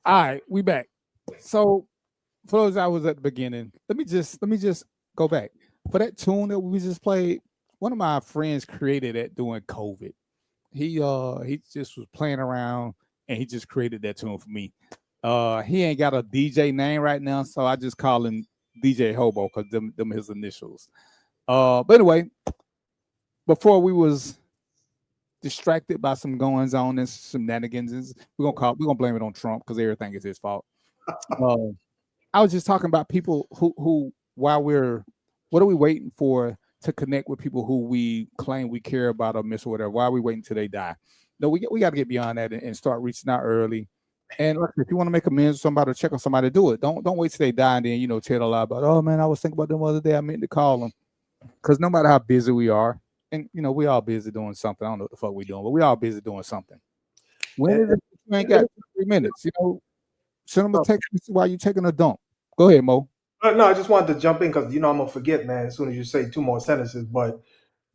All right, we back. So for those I was at the beginning, let me just go back. For that tune that we just played, one of my friends created that during COVID. He just was playing around and he just created that tune for me. He ain't got a DJ name right now, so I just call him DJ Hobo because them his initials. But anyway, before we was distracted by some goings on and some shenanigans, we're gonna blame it on Trump because everything is his fault. Uh, I was just talking about people who while we're what are we waiting for to connect with people who we claim we care about or miss or whatever? Why are we waiting till they die? No, we got to get beyond that and start reaching out early. And look, if you want to make amends with somebody or check on somebody, do it. Don't wait till they die and then tell a lie about, oh man, I was thinking about them the other day. I meant to call them. Because no matter how busy we are, and we all busy doing something. I don't know what the fuck we doing, but we all busy doing something. When is it you ain't got 3 minutes? Send them a text while you taking a dump. Go ahead, Mo. No, I just wanted to jump in because I'm gonna forget, man. As soon as you say two more sentences, but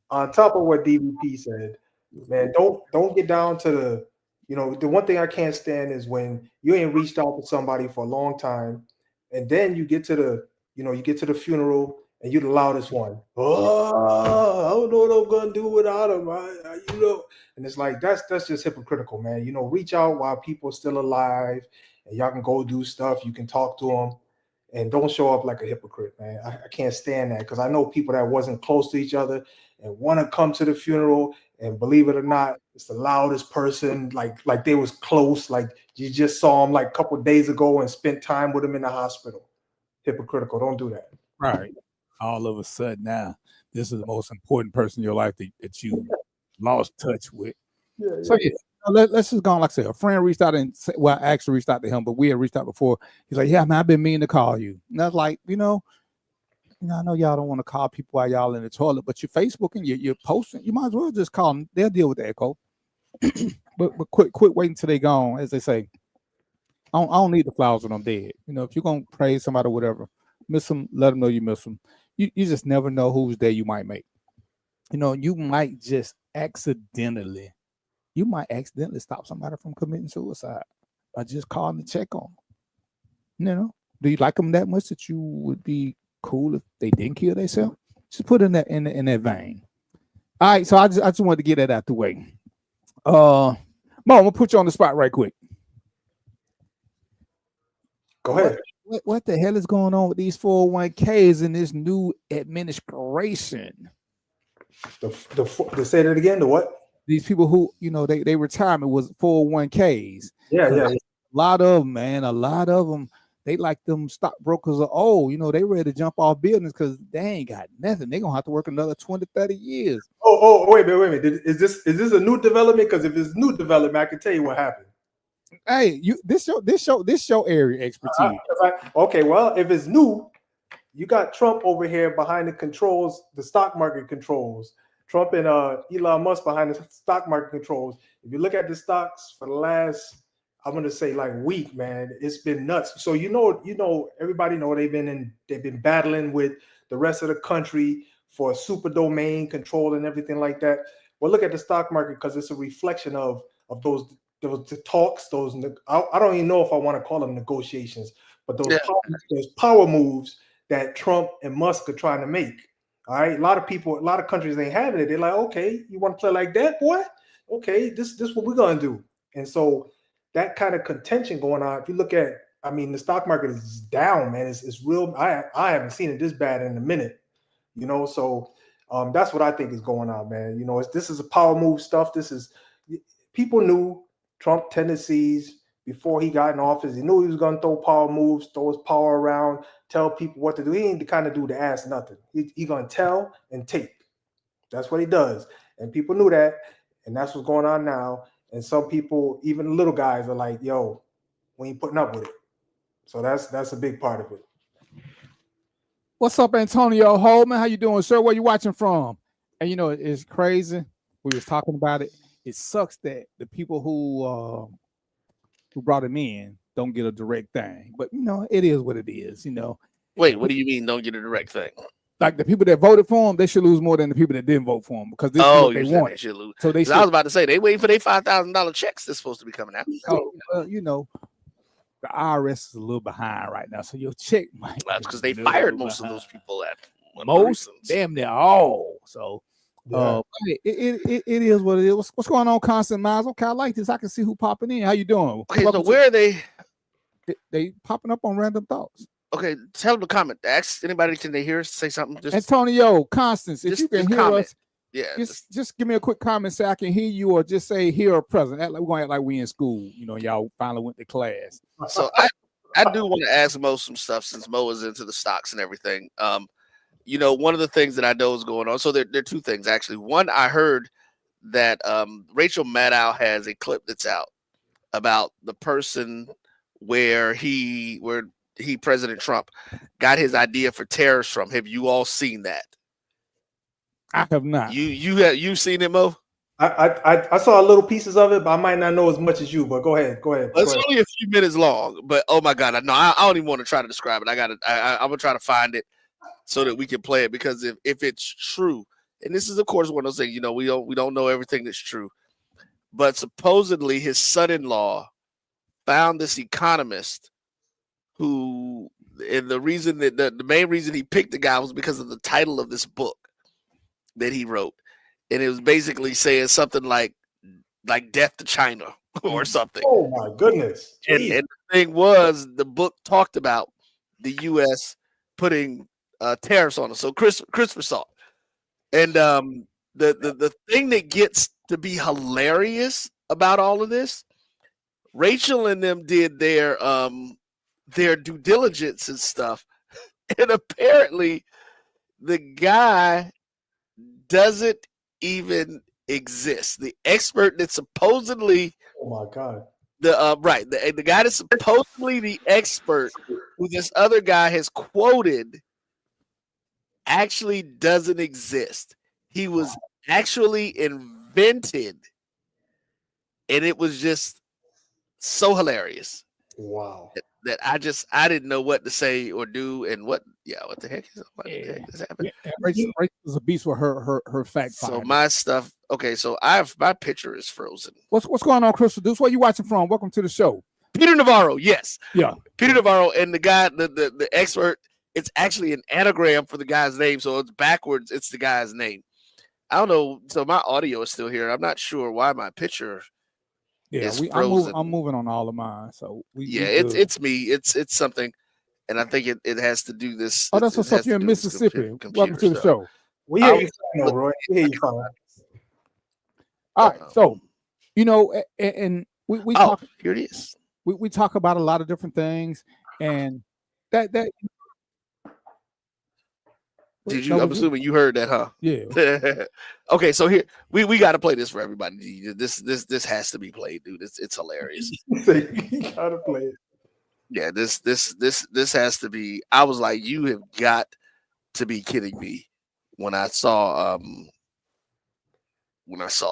on top of what DVP said, man, don't get down to the one thing I can't stand is when you ain't reached out to somebody for a long time, and then you get to the funeral and you're the loudest one. Oh, I don't know what I'm gonna do without him. And it's like that's just hypocritical, man. Reach out while people are still alive, and y'all can go do stuff. You can talk to them. And don't show up like a hypocrite, man. I can't stand that because I know people that wasn't close to each other and want to come to the funeral, and believe it or not, it's the loudest person, like they was close, like you just saw him like a couple of days ago and spent time with him in the hospital. Hypocritical. Don't do that. Right. All of a sudden now, this is the most important person in your life that you lost touch with. So yeah. Let's just go on. Like I said, a friend reached out and I actually reached out to him, but we had reached out before. He's like, "Yeah, man, I've been meaning to call you." And I was like, I know y'all don't want to call people while y'all in the toilet, but you're Facebooking, you're posting. You might as well just call them. They'll deal with the echo. but quit waiting till they gone, as they say. I don't need the flowers when I'm dead. If you're gonna praise somebody or whatever, miss them, let them know you miss them. You just never know whose day you might make. You might just accidentally. You might accidentally stop somebody from committing suicide by just calling to check on them. Do you like them that much that you would be cool if they didn't kill themselves? Just put in that vein. All right, so I just wanted to get that out the way. Mo, I'm gonna put you on the spot right quick. Go ahead. What the hell is going on with these 401ks in this new administration? To say that again, the what? These people who they retirement was 401ks. Yeah. A lot of them, man. A lot of them, they like them stockbrokers are old. They ready to jump off buildings because they ain't got nothing. They gonna have to work another 20, 30 years. Wait a minute. Is this a new development? Because if it's new development, I can tell you what happened. Hey, this show area expertise. Okay, well, if it's new, you got Trump over here behind the controls, the stock market controls. Trump and Elon Musk behind the stock market controls. If you look at the stocks for the last, I'm gonna say like week, man, it's been nuts. So everybody know they've been battling with the rest of the country for super domain control and everything like that. Well, look at the stock market because it's a reflection of those talks. I don't even know if I want to call them negotiations, but those power moves that Trump and Musk are trying to make. All right, a lot of countries ain't having it. They're like, okay, you want to play like that, boy? Okay, this what we're gonna do. And so that kind of contention going on. If you look at, the stock market is down, man. It's real. I haven't seen it this bad in a minute. So that's what I think is going on, man. This is a power move stuff. People knew Trump tendencies before he got in office. He knew he was going to throw power moves, throw his power around, tell people what to do. He ain't the kind of dude to ask nothing. He going to tell and tape. That's what he does. And people knew that. And that's what's going on now. And some people, even little guys, are like, yo, we ain't putting up with it. So that's a big part of it. What's up, Antonio Holman? How you doing, sir? Where you watching from? And it's crazy. We was talking about it. It sucks that the people who brought him in don't get a direct thing. But it is what it is. Wait, what do you mean don't get a direct thing? Like the people that voted for him, they should lose more than the people that didn't vote for him because this is what they want. They should lose. So I was about to say they waiting for their $5,000 checks that's supposed to be coming out. Oh, well, the IRS is a little behind right now, so your check might. That's because they be a fired little most of behind. those people at one of the Most, reasons. damn near all. So, it is what it is. What's going on, Constant Miles? Okay, I like this. I can see who popping in. How you doing? Okay, so where are they? They popping up on Random Thoughts. Okay, tell them to comment. Ask anybody, can they hear us? Say something. Just Antonio, Constance, if you can hear comment. us, yeah, just give me a quick comment, say I can hear you, or just say here or present. We're gonna act like we in school. You know, y'all finally went to class. So I do want to ask Mo some stuff since Mo is into the stocks and everything. You know, one of the things that I know is going on. So there are two things actually. One, I heard that Rachel Maddow has a clip that's out about the person where President Trump got his idea for tariffs from. Have you all seen that? I have not. You seen it, Mo? I saw little pieces of it, but I might not know as much as you. But go ahead. It's only a few minutes long, but oh my god, I don't even want to try to describe it. I'm gonna try to find it so that we can play it, because if it's true, and this is of course one of those things, you know, we don't know everything that's true, but supposedly his son-in-law found this economist who, and the reason that the main reason he picked the guy was because of the title of this book that he wrote, and it was basically saying something like Death to China or something. Oh my goodness! And the thing was, the book talked about the U.S. putting tariffs on us. So Christopher saw it. And the thing that gets to be hilarious about all of this, Rachel and them did their due diligence and stuff, and apparently the guy doesn't even exist. The expert that supposedly, oh my god, the guy that's supposedly the expert who this other guy has quoted actually doesn't exist. He was actually invented, and it was just so hilarious. Wow. That I didn't know what to say or do, and what the heck is happening? Yeah, Rachel is a beast with her fact. So my stuff. Okay, so my picture is frozen. What's going on, Crystal Deuce? Where you watching from? Welcome to the show. Peter Navarro, yes. Yeah. Peter Navarro, and the guy, the expert, it's actually an anagram for the guy's name, so it's backwards. It's the guy's name. I don't know. So my audio is still here. I'm not sure why my picture. Yeah, I'm moving on all of mine. So it's me. It's something, and I think it has to do this. Oh, that's what's up. You're in Mississippi. Welcome to the show. We hear you, Roy. We hear you fine. All right, so you know, and we talk. Here it is. We talk about a lot of different things, and that. Did you? I'm assuming you heard that, huh? Yeah. Okay, so here we got to play this for everybody. This has to be played, dude. It's hilarious. You gotta play it. Yeah, this has to be. I was like, you have got to be kidding me when I saw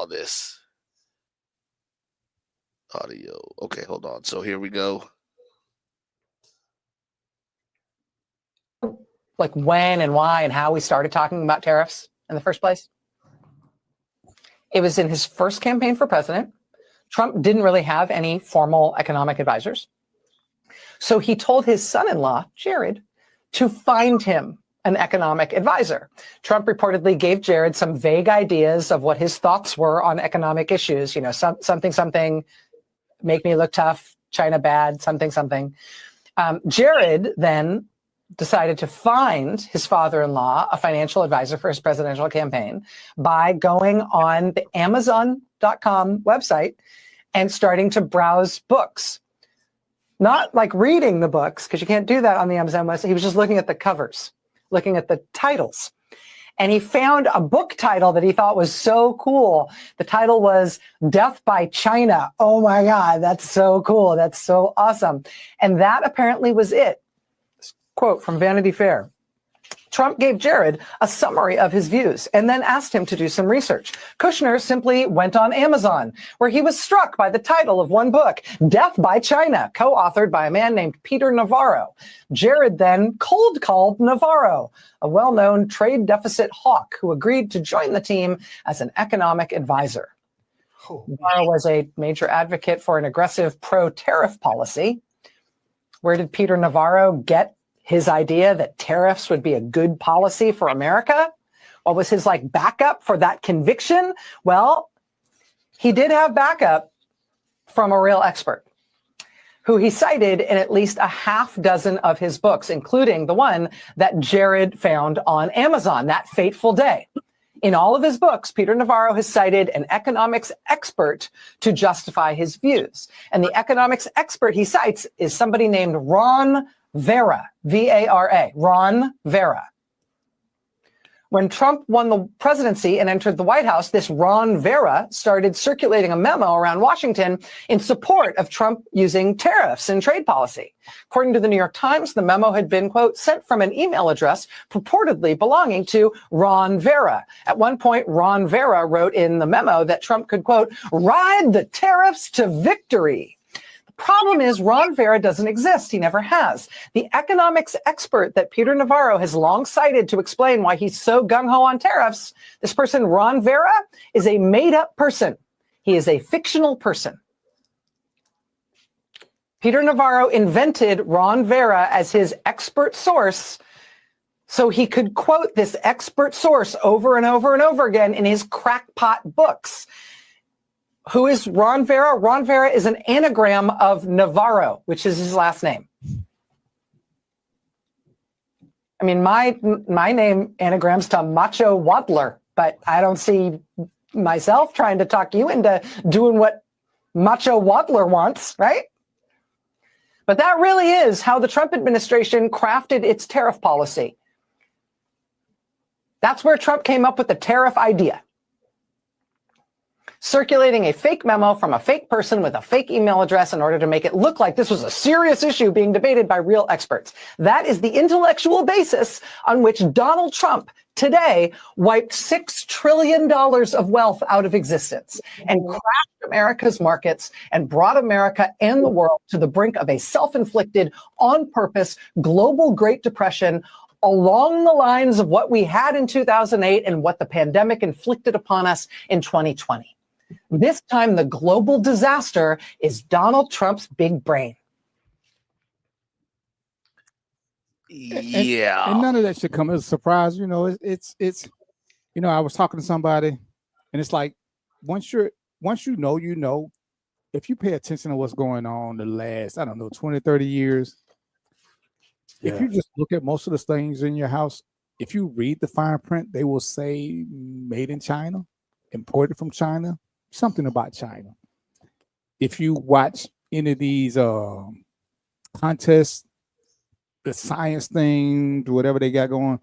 this audio. Okay, hold on. So here we go. Like when and why and how we started talking about tariffs in the first place? It was in his first campaign for president. Trump didn't really have any formal economic advisors. So he told his son-in-law, Jared, to find him an economic advisor. Trump reportedly gave Jared some vague ideas of what his thoughts were on economic issues. You know, something, make me look tough, China bad, something. Jared then decided to find his father-in-law a financial advisor for his presidential campaign by going on the Amazon.com website and starting to browse books. Not like reading the books, because you can't do that on the Amazon website. He was just looking at the covers, looking at the titles. And he found a book title that he thought was so cool. The title was Death by China. Oh my God, that's so cool. That's so awesome. And that apparently was it. Quote from Vanity Fair. Trump gave Jared a summary of his views and then asked him to do some research. Kushner simply went on Amazon, where he was struck by the title of one book, Death by China, co-authored by a man named Peter Navarro. Jared then cold called Navarro, a well-known trade deficit hawk who agreed to join the team as an economic advisor. Navarro was a major advocate for an aggressive pro-tariff policy. Where did Peter Navarro get his idea that tariffs would be a good policy for America? What was his backup for that conviction? Well, he did have backup from a real expert who he cited in at least a half dozen of his books, including the one that Jared found on Amazon, That Fateful Day. In all of his books, Peter Navarro has cited an economics expert to justify his views. And the economics expert he cites is somebody named Ron Vera, V-A-R-A, Ron Vera. When Trump won the presidency and entered the White House, this Ron Vera started circulating a memo around Washington in support of Trump using tariffs in trade policy. According to the New York Times, the memo had been, quote, sent from an email address purportedly belonging to Ron Vera. At one point, Ron Vera wrote in the memo that Trump could, quote, ride the tariffs to victory. Problem is, Ron Vera doesn't exist. He never has. The economics expert that Peter Navarro has long cited to explain why he's so gung-ho on tariffs, this person, Ron Vera, is a made-up person. He is a fictional person. Peter Navarro invented Ron Vera as his expert source so he could quote this expert source over and over and over again in his crackpot books. Who is Ron Vera? Ron Vera is an anagram of Navarro, which is his last name. I mean, my name anagrams to Macho Waddler, but I don't see myself trying to talk you into doing what Macho Waddler wants, right? But that really is how the Trump administration crafted its tariff policy. That's where Trump came up with the tariff idea. Circulating a fake memo from a fake person with a fake email address in order to make it look like this was a serious issue being debated by real experts. That is the intellectual basis on which Donald Trump today wiped $6 trillion of wealth out of existence and crashed America's markets and brought America and the world to the brink of a self-inflicted, on-purpose, global Great Depression along the lines of what we had in 2008 and what the pandemic inflicted upon us in 2020. This time, the global disaster is Donald Trump's big brain. Yeah. And none of that should come as a surprise. You know, it's I was talking to somebody and it's like, once you know, if you pay attention to what's going on the last, 20, 30 years, if you just look at most of the things in your house, if you read the fine print, they will say made in China, imported from China, something about China. If you watch any of these contests, the science thing, whatever they got going,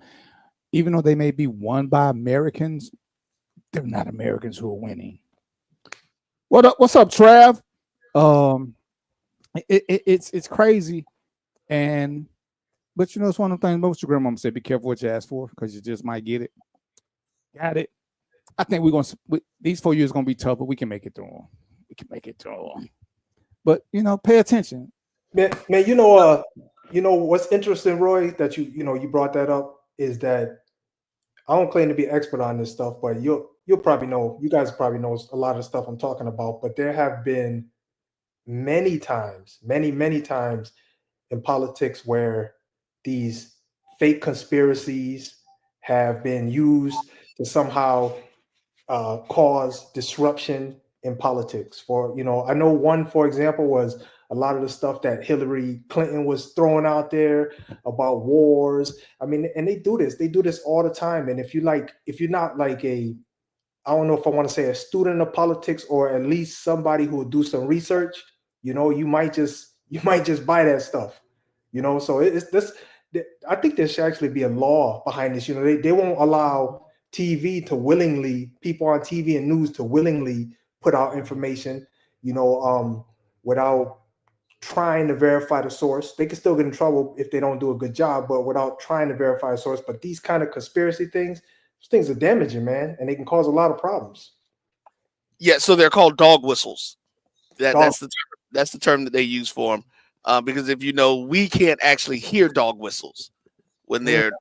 even though they may be won by Americans, they're not Americans who are winning. What's up, Trav? It's crazy, but it's one of the things most of your grandmama said: be careful what you ask for, because you just might get it. Got it. I think these 4 years are gonna be tough, but we can make it through them. We can make it through them. But pay attention, man. What's interesting, Roy, that you brought that up is that I don't claim to be expert on this stuff, but you'll probably know. You guys probably know a lot of stuff I'm talking about. But there have been many times in politics where these fake conspiracies have been used to somehow cause disruption in politics. I know one, for example, was a lot of the stuff that Hillary Clinton was throwing out there about wars. I mean, and they do this all the time. And if you're not like I don't know if I want to say a student of politics, or at least somebody who will do some research, you might just buy that stuff, so it's this. I think there should actually be a law behind this. They won't allow people on TV and news to willingly put out information, without trying to verify the source. They can still get in trouble if they don't do a good job, but without trying to verify a source. But these kind of conspiracy things, those things are damaging, man, and they can cause a lot of problems. Yeah, so they're called dog whistles. That's the term that they use for them. Because if we can't actually hear dog whistles when they're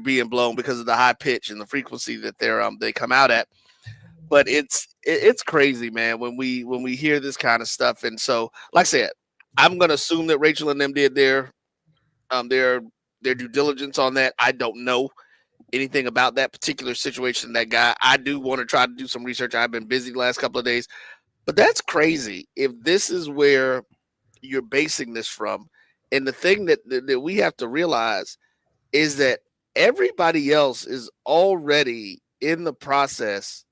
being blown because of the high pitch and the frequency that they come out at. But it's crazy, man, when we hear this kind of stuff. And so, like I said, I'm gonna assume that Rachel and them did their due diligence on that. I don't know anything about that particular situation. That guy, I do want to try to do some research. I've been busy the last couple of days, but that's crazy. If this is where you're basing this from, and the thing that we have to realize is that everybody else is already in the process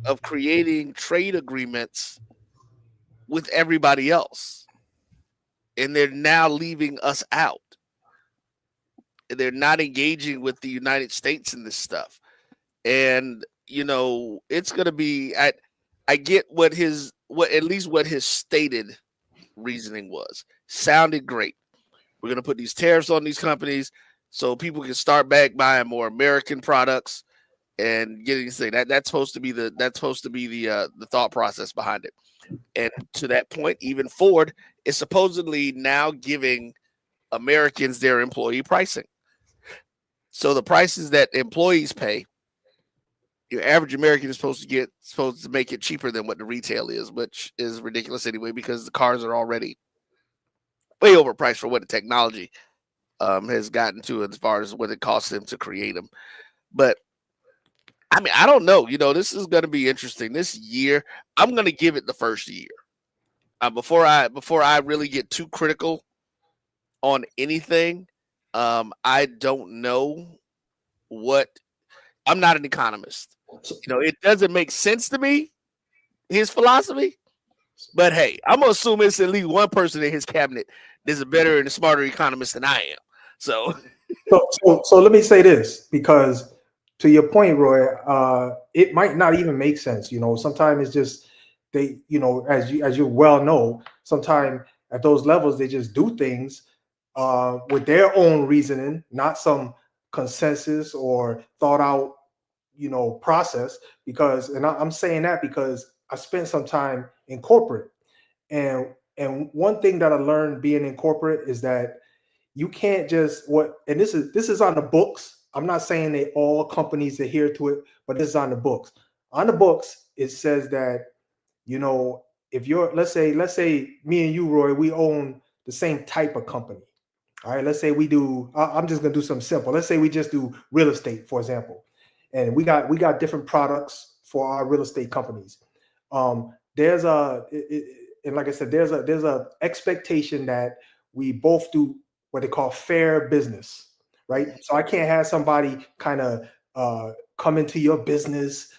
of creating trade agreements with everybody else, and they're now leaving us out. They're not engaging with the United States in this stuff. And it's going to be I get what at least what his stated reasoning was. Sounded great. We're going to put these tariffs on these companies so people can start back buying more American products and getting this thing. That's supposed to be the thought process behind it. And to that point, even Ford is supposedly now giving Americans their employee pricing. So the prices that employees pay, your average American is supposed to make it cheaper than what the retail is, which is ridiculous anyway, because the cars are already way overpriced for what the technology has gotten to as far as what it costs them to create them. But I mean, I don't know. This is going to be interesting. This year, I'm going to give it the first year before I really get too critical on anything. I don't know what. I'm not an economist. It doesn't make sense to me, his philosophy. But hey, I'm gonna assume it's at least one person in his cabinet that's a better and a smarter economist than I am. So let me say this, because to your point, Roy, it might not even make sense. Sometimes it's just they, as you well know, sometimes at those levels they just do things with their own reasoning, not some consensus or thought out, process. Because, and I'm saying that because I spent some time in corporate, and one thing that I learned being in corporate is that you can't just and this is on the books. I'm not saying that all companies adhere to it, but this is on the books. On the books, it says that, if you're, let's say me and you, Roy, we own the same type of company. All right, let's say we do, I'm just gonna do something simple. Let's say we just do real estate, for example. And we got different products for our real estate companies. There's and like I said, there's a expectation that we both do what they call fair business, right? So I can't have somebody kind of come into your business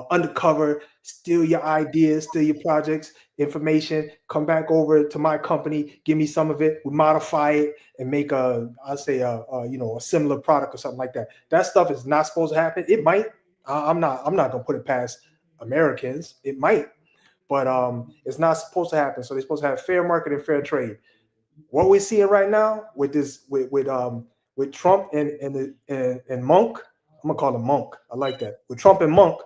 undercover, steal your ideas, steal your projects, information, come back over to my company, give me some of it, we modify it and make a similar product or something like that. That stuff is not supposed to happen. It might. I'm not gonna put it past Americans. It might, but it's not supposed to happen. So they're supposed to have fair market and fair trade. What we're seeing right now with Trump and Monk, I'm gonna call him Monk. I like that. With Trump and Monk,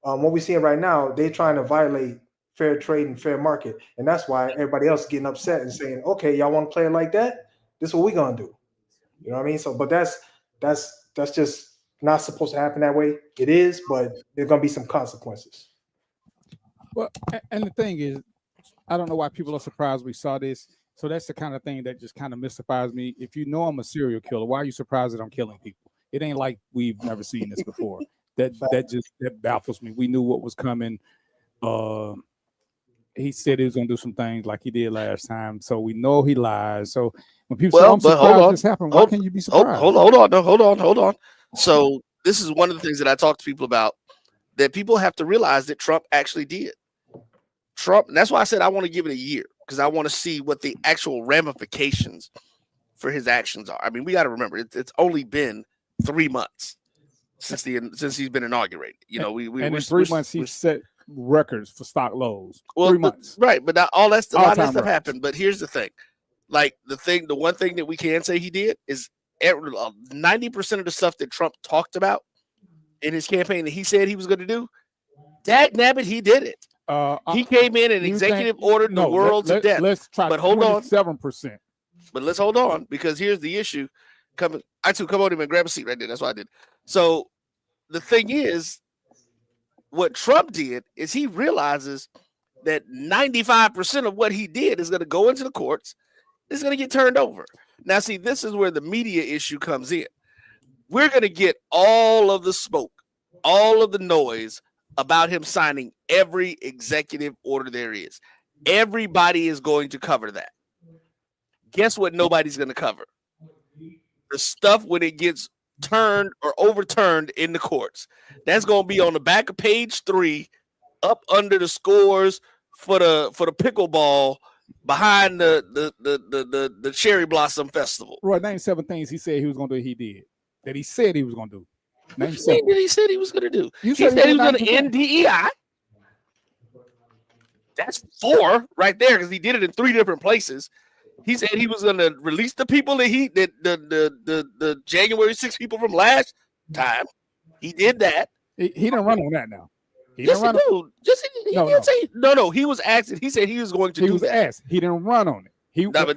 what we're seeing right now, they're trying to violate fair trade and fair market, and that's why everybody else is getting upset and saying, "Okay, y'all want to play it like that? This is what we're gonna do." You know what I mean? So, but that's just not supposed to happen that way. It is, but there's gonna be some consequences. Well, and the thing is, I don't know why people are surprised we saw this. So that's the kind of thing that just kind of mystifies me. If you know I'm a serial killer, why are you surprised that I'm killing people? It ain't like we've never seen this before. That baffles me. We knew what was coming. He said he was gonna do some things like he did last time, so we know he lies. So when people say, "I'm surprised this happened," why can't you be surprised? Hold on. So this is one of the things that I talk to people about, that people have to realize that Trump actually did. Trump, and that's why I said I want to give it a year, because I want to see what the actual ramifications for his actions are. I mean, we got to remember it's only been 3 months since he's been inaugurated. In 3 months he set records for stock lows. Well, 3 months, right? But not all that, a lot of that stuff records happened. But here's the thing: the one thing that we can say he did is 90% of the stuff that Trump talked about in his campaign that he said he was going to do, dagnabbit, he did it. He came in and executive ordered the world to death. Let's try. But hold on, 7%. But let's hold on, because here's the issue. Come on him and grab a seat right there. That's what I did. So the thing is, what Trump did is he realizes that 95% of what he did is going to go into the courts. It's going to get turned over. Now, see, this is where the media issue comes in. We're going to get all of the smoke, all of the noise about him signing every executive order there is. Everybody is going to cover that. Guess what nobody's going to cover? The stuff when it gets turned or overturned in the courts. That's going to be on the back of page 3, up under the scores for the pickleball behind the Cherry Blossom Festival. Roy, name 7 things he said he was going to do. He did that. He said he was going to do. Name 7. That he said he was going to do. You He said said he was going to end DEI. That's 4 right there because he did it in 3 different places. He said he was going to release the people that the January 6 people from last time. He did that. He didn't run on that now. Yes, he did. Just he didn't say no. He was asked. He said he was going to. He was asked. He didn't run on it.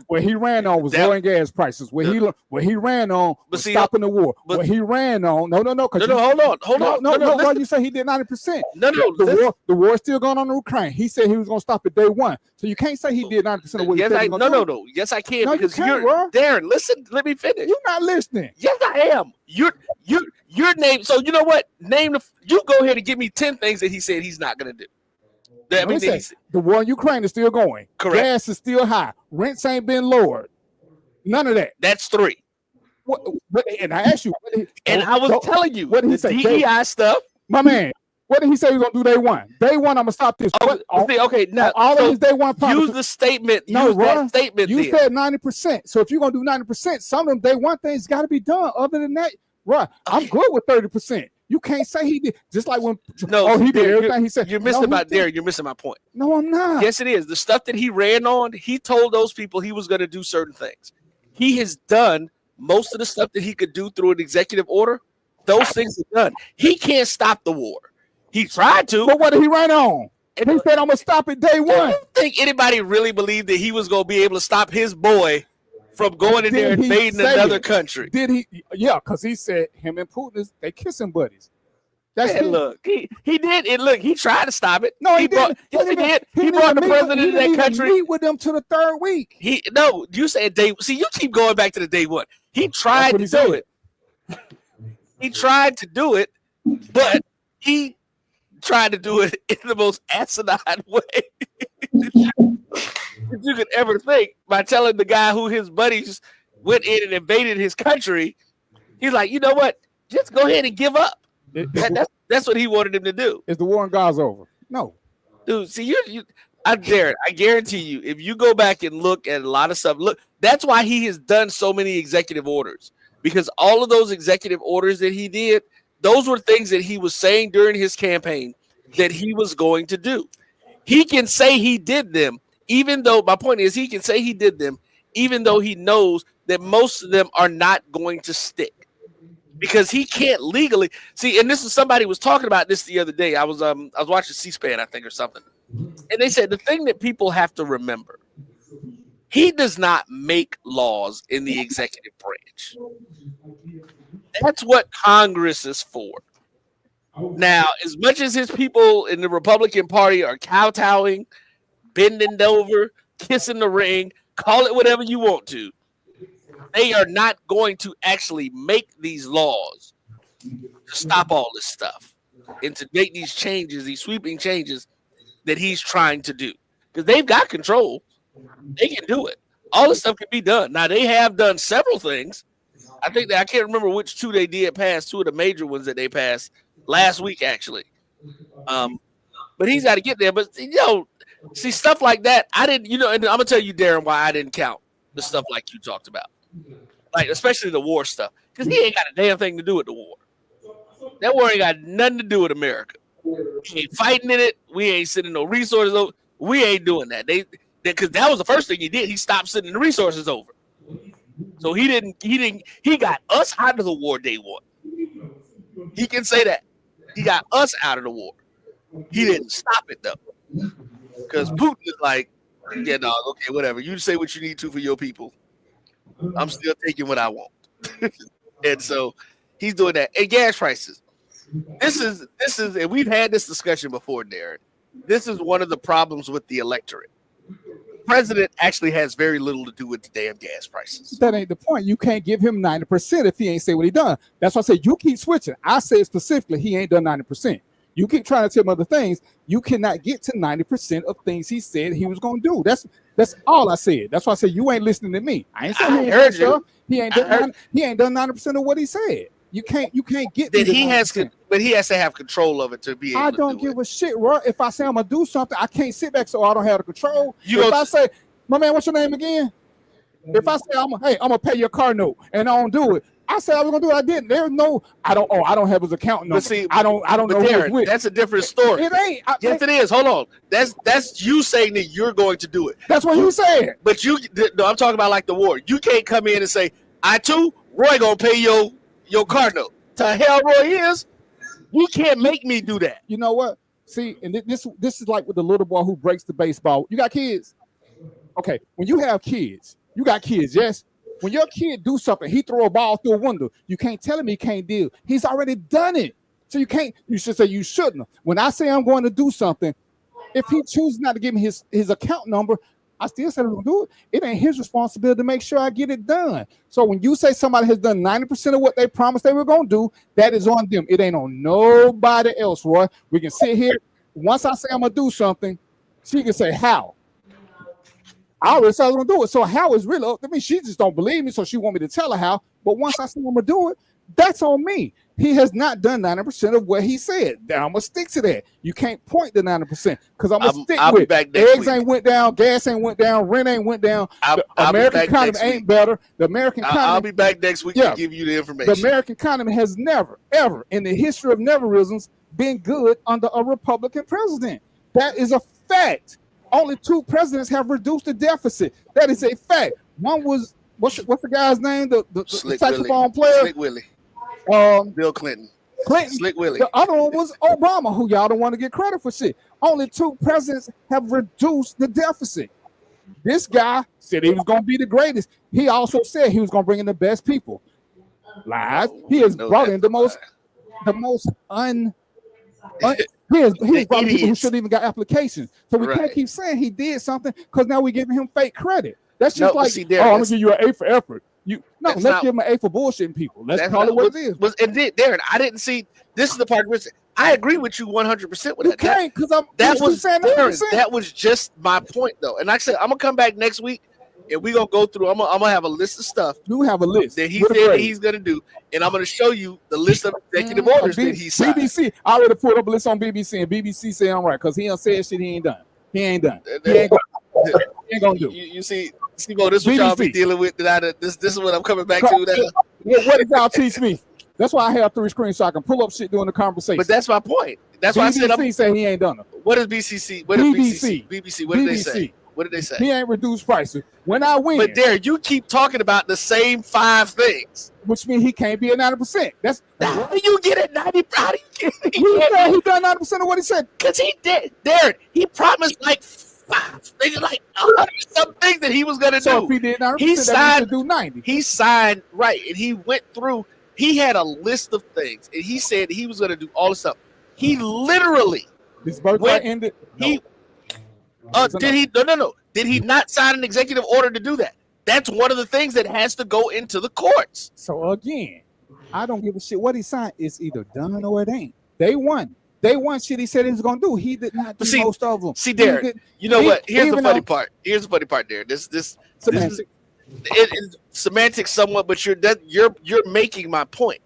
What he ran on was lowering gas prices. What he ran on was stopping the war. What he ran on, no. Hold on. No. You say he did 90%. No. The war is still going on in Ukraine. He said he was going to stop it day 1. So you can't say he did 90% of what he said. No. Yes, I can. No, because you can't, you're Darren. Listen, let me finish. You're not listening. Yes, I am. Your name. So you know what? You go ahead and give me 10 things that he said he's not going to do. The war in Ukraine is still going. Correct. Gas is still high. Rents ain't been lowered. None of that. That's 3. And I asked you. I was telling you. What did he say? DEI stuff. My man. What did he say he was going to do day 1? Day 1, I'm going to stop this. Okay, now. All of his day 1 promises. Use the statement. That statement. You said 90%. So if you're going to do 90%, some of them day 1 things got to be done. Other than that, right? I'm good with 30%. You can't say he did. Just like when he did everything he said. You're missing You're missing my point. No, I'm not. Yes, it is. The stuff that he ran on, he told those people he was going to do certain things. He has done most of the stuff that he could do through an executive order. Those things are done. He can't stop the war. He tried to. But what did he run on? And he said, I'm going to stop it day 1. Do you think anybody really believed that he was going to be able to stop his boy from going in there and invading another country? Did he? Yeah, because he said him and Putin, they kissing buddies. Look, he did it. Look, he tried to stop it. No, he didn't. Yes, he did. He brought the president of that country. Meet with them to the 3rd week. You said day. See, you keep going back to the day 1. He tried to do it. He tried to do it, but he tried to do it in the most asinine way that you could ever think by telling the guy who his buddies went in and invaded his country. He's like, you know what? Just go ahead and give up. That's what he wanted him to do. Is the war in Gaza over? No. Dude, see, I guarantee you, if you go back and look at a lot of stuff, that's why he has done so many executive orders. Because all of those executive orders that he did, those were things that he was saying during his campaign that he was going to do. He can say he did them, even though my point is he can say he did them, even though he knows that most of them are not going to stick. Because he can't legally see, and this is somebody was talking about this the other day. I was watching C-SPAN, I think, or something, and they said the thing that people have to remember: he does not make laws in the executive branch. That's what Congress is for. Now, as much as his people in the Republican Party are kowtowing, bending over, kissing the ring, call it whatever you want to, they are not going to actually make these laws to stop all this stuff and to make these changes, these sweeping changes that he's trying to do. Because they've got control. They can do it. All this stuff can be done. Now, they have done several things. I think that I can't remember which 2 they did pass, 2 of the major ones that they passed last week, actually. But he's got to get there. But, see, stuff like that, I didn't, and I'm going to tell you, Darren, why I didn't count the stuff like you talked about. Like, especially the war stuff. Because he ain't got a damn thing to do with the war. That war ain't got nothing to do with America. We ain't fighting in it. We ain't sending no resources over. We ain't doing that. Because that was the first thing he did. He stopped sending the resources over. So he got us out of the war day 1. He can say that. He got us out of the war. He didn't stop it, though. Because Putin is like, yeah, no, okay, whatever. You say what you need to for your people. I'm still taking what I want. And so he's doing that. And gas prices. This is, and we've had this discussion before, Darren. this is one of the problems with the electorate. President actually has very little to do with the damn gas prices. That ain't the point. You can't give him 90% if he ain't say what he done. That's why I say you keep switching. I say specifically he ain't done 90%. You keep trying to tell him other things. You cannot get to 90% of things he said he was going to do. That's all I said. That's why I said you ain't listening to me. I ain't saying he ain't heard stuff. you. He ain't done 90% of what he said. You can't get that he has, but he has to have control of it to be able I to don't do give it. a shit, Roy. If I say I'm gonna do something, I can't sit back so I don't have the control. You if go- I say, my man, what's your name again? If I say I'm gonna pay your car note and I don't do it, I said I was gonna do it. I didn't. There's no. I don't have his account number. But see, I don't know who Darren, it's with. that's a different story. It ain't. Yes, it is. Hold on. That's you saying that you're going to do it. That's what you said. But no, I'm talking about like the war. You can't come in and say, I too, Roy gonna pay your car note. To hell, Roy is. You can't make me do that. You know what? See, and this is like with the little boy who breaks the baseball. You got kids. Okay, when you have kids, you got kids, yes? When your kid do something, he throw a ball through a window, you can't tell him he can't deal. He's already done it. So you should say you shouldn't. When I say I'm going to do something, if he chooses not to give me his account number, I still said I'm going to do it. It ain't his responsibility to make sure I get it done. So when you say somebody has done 90% of what they promised they were going to do, that is on them. It ain't on nobody else, Roy. We can sit here. Once I say I'm going to do something, she can say how. I already said I was going to do it. So how is really up to me. She just don't believe me, so she want me to tell her how. But once I say I'm going to do it, that's on me. He has not done 90% of what he said. Now I'm going to stick to that. You can't point to 90% because I'm going to stick with it. Eggs ain't went down, gas ain't went down, rent ain't went down. The American economy ain't better. The American economy. I'll be back next week to give you the information. The American economy has never, ever in the history of neverisms been good under a Republican president. That is a fact. Only 2 presidents have reduced the deficit. That is a fact. One was, what's the guy's name? The saxophone player? Slick Willie. Bill Clinton. Slick Willie. The other one was Obama, who y'all don't want to get credit for shit. Only 2 presidents have reduced the deficit. This guy said he was going to be the greatest. He also said he was going to bring in the best people. Lies. He has brought in the most he has brought people who shouldn't even got applications. So we can't keep saying he did something because now we're giving him fake credit. That's just I'm gonna give you an A for effort. Let's give him an A for bullshitting people. Let's call it what it is. Darren, I didn't see. This is the part where I agree with you 100% with that. You can't because that was just my point though. And like I said, I'm gonna come back next week and we're gonna go through. I'm gonna have a list of stuff. You have a list that he said that he's gonna do, and I'm gonna show you the list of executive orders that he signed. BBC, I already put up a list on BBC, and BBC said I'm right because he done said shit he ain't done. He ain't gonna do. You see, Bo, this is what y'all be dealing with. This is what I'm coming back to now. What did y'all teach me? That's why I have 3 screens so I can pull up shit during the conversation. But that's my point. That's why I said BBC say he ain't done it. What is BCC? What is BBC? What did they say? What did they say? He ain't reduced prices. When I win. But Derek, you keep talking about the same 5 things. Which means he can't be at 90%. How do you get at 90%? How do you get he done 90% of what he said. Because he did. Derek, he promised like 5 things, like 100 some things that he was gonna do. So if he did 90%, he signed do 90. He signed right, and he went through. He had a list of things, and he said he was gonna do all this stuff. He literally his birthday ended. Did he? No. Did he not sign an executive order to do that? That's one of the things that has to go into the courts. So again, I don't give a shit what he signed. It's either done or it ain't. They won. Shit he said he was gonna do. He did not do most of them. See, Derek, you know what? Here's the funny part. Here's the funny part, Derek. This it is semantic somewhat, but you're making my point.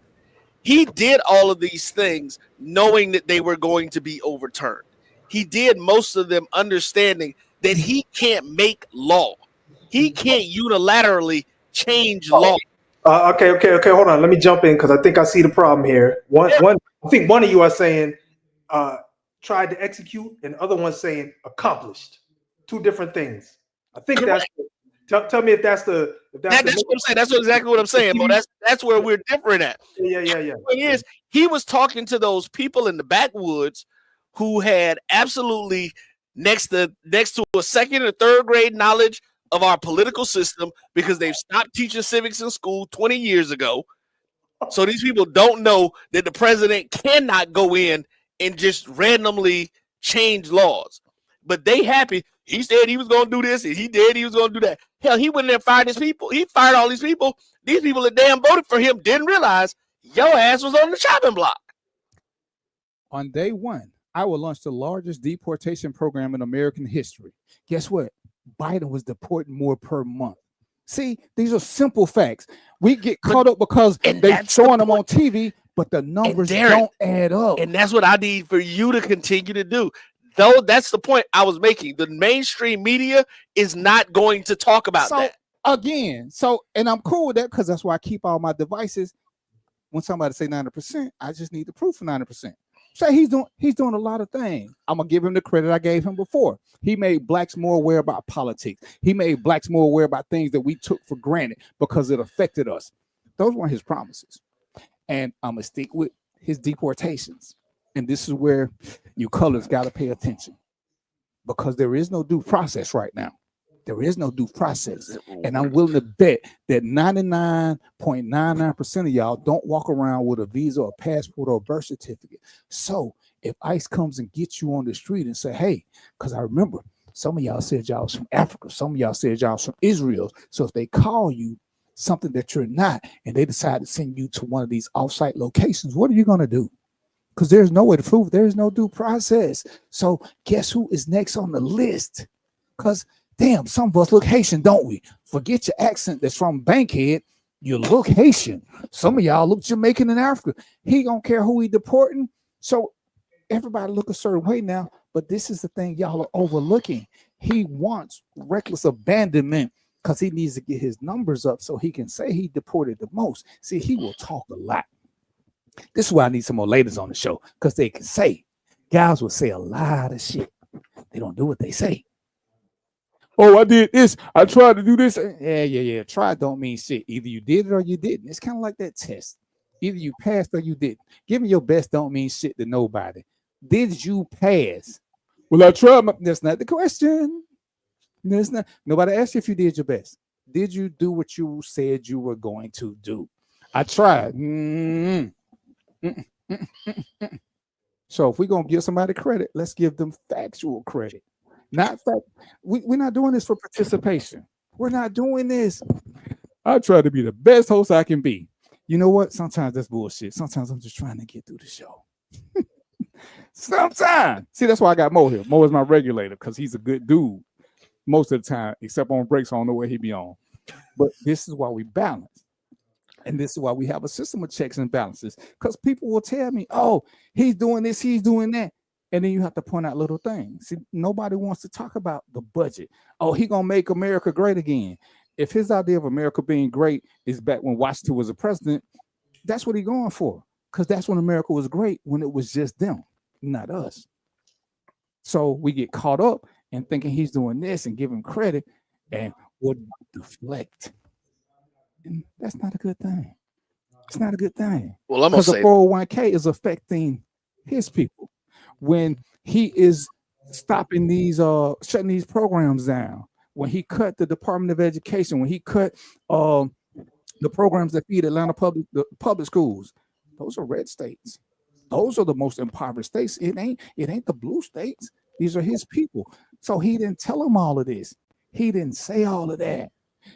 He did all of these things knowing that they were going to be overturned. He did most of them understanding that he can't make law. He can't unilaterally change law. Okay. Hold on. Let me jump in because I think I see the problem here. I think one of you are saying tried to execute, and the other one saying accomplished. 2 different things. I think Correct. Tell me if that's what I'm saying. That's exactly what I'm saying, but that's where we're different at. Yeah. The thing is, he was talking to those people in the backwoods who had absolutely next to a 2nd or 3rd grade knowledge of our political system because they've stopped teaching civics in school 20 years ago. So these people don't know that the president cannot go in and just randomly change laws. But they happy. He said he was going to do this, and he did. He was going to do that. Hell, he went in there and fired his people. He fired all these people. These people that damn voted for him didn't realize your ass was on the chopping block. On day one, I will launch the largest deportation program in American history. Guess what? Biden was deporting more per month. See, these are simple facts. We get caught up because they're showing them on TV, but the numbers don't add up. And that's what I need for you to continue to do. Though that's the point I was making. The mainstream media is not going to talk about that. Again, and I'm cool with that because that's why I keep all my devices. When somebody say 90%, I just need the proof for 90%. Say he's doing a lot of things. I'm gonna give him the credit I gave him before. He made blacks more aware about politics. He made blacks more aware about things that we took for granted because it affected us. Those weren't his promises. And I'm gonna stick with his deportations. And this is where you colors got to pay attention, because there is no due process right now. There is no due process. And I'm willing to bet that 99.99% of y'all don't walk around with a visa or passport or birth certificate. So if ICE comes and gets you on the street and say, hey, because I remember some of y'all said y'all was from Africa. Some of y'all said y'all was from Israel. So if they call you something that you're not, and they decide to send you to one of these offsite locations, what are you going to do? Because there's no way to prove there is no due process. So guess who is next on the list? Because damn, some of us look Haitian, don't we? Forget your accent that's from Bankhead. You look Haitian. Some of y'all look Jamaican in Africa. He don't care who he deporting. So everybody look a certain way now. But this is the thing y'all are overlooking. He wants reckless abandonment because he needs to get his numbers up so he can say he deported the most. See, he will talk a lot. This is why I need some more ladies on the show, because they can say, guys will say a lot of shit. They don't do what they say. Oh, I did this. I tried to do this. Yeah. Try don't mean shit. Either you did it or you didn't. It's kind of like that test. Either you passed or you didn't. Giving your best don't mean shit to nobody. Did you pass? Well, I tried. That's not the question. That's not. Nobody asked you if you did your best. Did you do what you said you were going to do? I tried. So if we're going to give somebody credit, let's give them factual credit. Not fact. We're not doing this for participation. We're not doing this. I try to be the best host I can be. You know what? Sometimes that's bullshit. Sometimes I'm just trying to get through the show. Sometimes. See, that's why I got Mo here. Mo is my regulator because he's a good dude most of the time, except on breaks. I don't know where he be on. But this is why we balance. And this is why we have a system of checks and balances, because people will tell me, oh, he's doing this, he's doing that. And then you have to point out little things. See, nobody wants to talk about the budget. Oh, he going to make America great again. If his idea of America being great is back when Washington was a president, that's what he's going for, because that's when America was great, when it was just them, not us. So we get caught up in thinking he's doing this and give him credit, and we'll deflect. And that's not a good thing. It's not a good thing. Well, I'm gonna say the 401k is affecting his people when he is stopping these shutting these programs down. When he cut the Department of Education, when he cut the programs that feed Atlanta public schools, those are red states. Those are the most impoverished states. It ain't the blue states. These are his people. So he didn't tell them all of this. He didn't say all of that.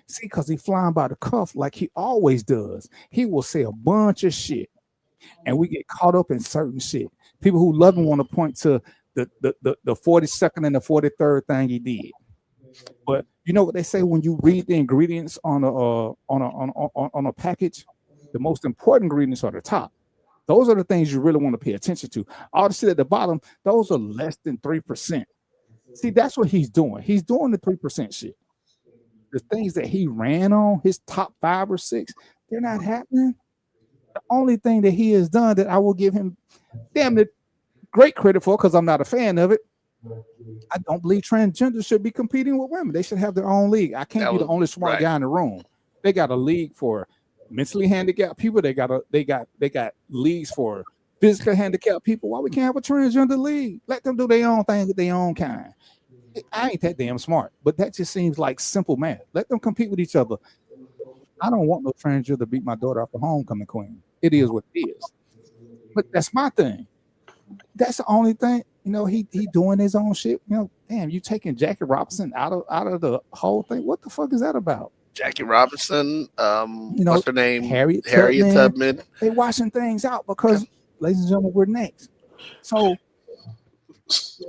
See, because he's flying by the cuff like he always does. He will say a bunch of shit, and we get caught up in certain shit. People who love him want to point to the 42nd and the 43rd thing he did. But you know what they say when you read the ingredients on a package? The most important ingredients are the top. Those are the things you really want to pay attention to. All the shit at the bottom, those are less than 3%. See, that's what he's doing. He's doing the 3% shit. The things that he ran on, his top 5 or 6, they're not happening. The only thing that he has done that I will give him damn it great credit for, because I'm not a fan of it, I don't believe transgender should be competing with women. They should have their own league. I can't be the only smart guy in the room. They got a league for mentally handicapped people. They got leagues for physically handicapped people. Why we can't have a transgender league? Let them do their own thing with their own kind. I ain't that damn smart, but that just seems like simple math. Let them compete with each other. I don't want no transgender to beat my daughter off the homecoming queen. It is what it is. But that's my thing. That's the only thing. He doing his own shit. Damn, you taking Jackie Robinson out of the whole thing. What the fuck is that about? Jackie Robinson, what's her name? Harriet Tubman. They washing things out because, ladies and gentlemen, we're next. So,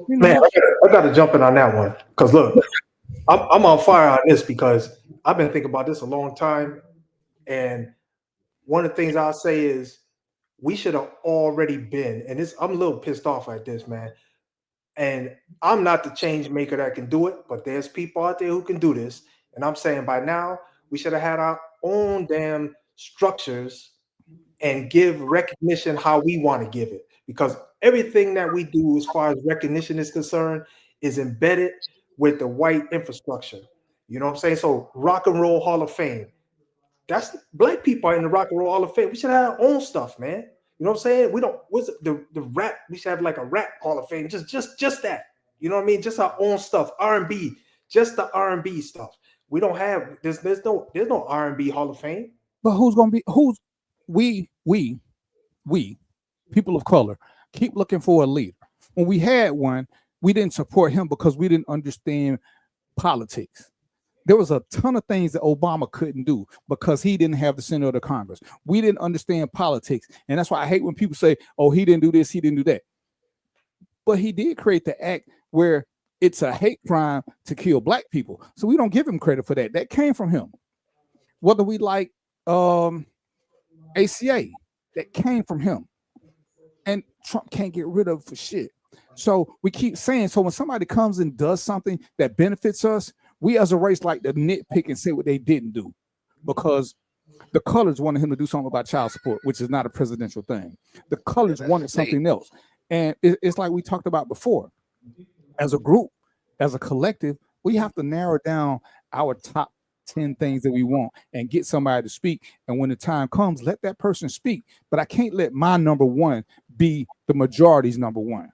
man, I got to jump in on that one because look, I'm on fire on this because I've been thinking about this a long time, and one of the things I'll say is we should have already been, and I'm a little pissed off at this, man. And I'm not the change maker that can do it, but there's people out there who can do this. And I'm saying by now we should have had our own damn structures and give recognition how we want to give it. Because everything that we do as far as recognition is concerned is embedded with the white infrastructure. You know what I'm saying? So Rock and Roll Hall of Fame. That's black people are in the Rock and Roll Hall of Fame. We should have our own stuff, man. You know what I'm saying? We don't. What's the rap? We should have like a rap Hall of Fame. Just that. You know what I mean? Just our own stuff. R&B. Just the R&B stuff. We don't have. There's no R&B Hall of Fame. But we people of color keep looking for a leader. When we had one, we didn't support him because we didn't understand politics. There was a ton of things that Obama couldn't do because he didn't have the Senate or the Congress. We didn't understand politics. And that's why I hate when people say, oh, he didn't do this, he didn't do that. But he did create the act where it's a hate crime to kill black people. So we don't give him credit for that. That came from him. Whether we like ACA, that came from him. And Trump can't get rid of it for shit. So we keep saying, so when somebody comes and does something that benefits us, we as a race like to nitpick and say what they didn't do because the colors wanted him to do something about child support, which is not a presidential thing. The colors wanted something else. And it's like we talked about before. As a group, as a collective, we have to narrow down our top 10 things that we want and get somebody to speak. And when the time comes, let that person speak. But I can't let my number one be the majority's number one.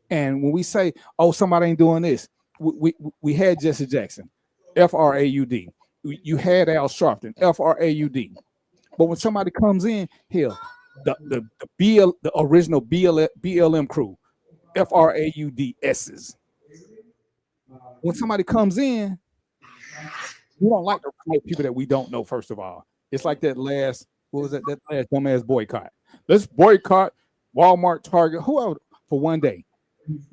And when we say, oh, somebody ain't doing this, we had Jesse Jackson, FRAUD. You had Al Sharpton, FRAUD. But when somebody comes in, hell, the original BLM crew, FRAUDSs. When somebody comes in, we don't like the right people that we don't know. First of all, it's like that last dumbass boycott. Let's boycott Walmart, Target, whoever for one day.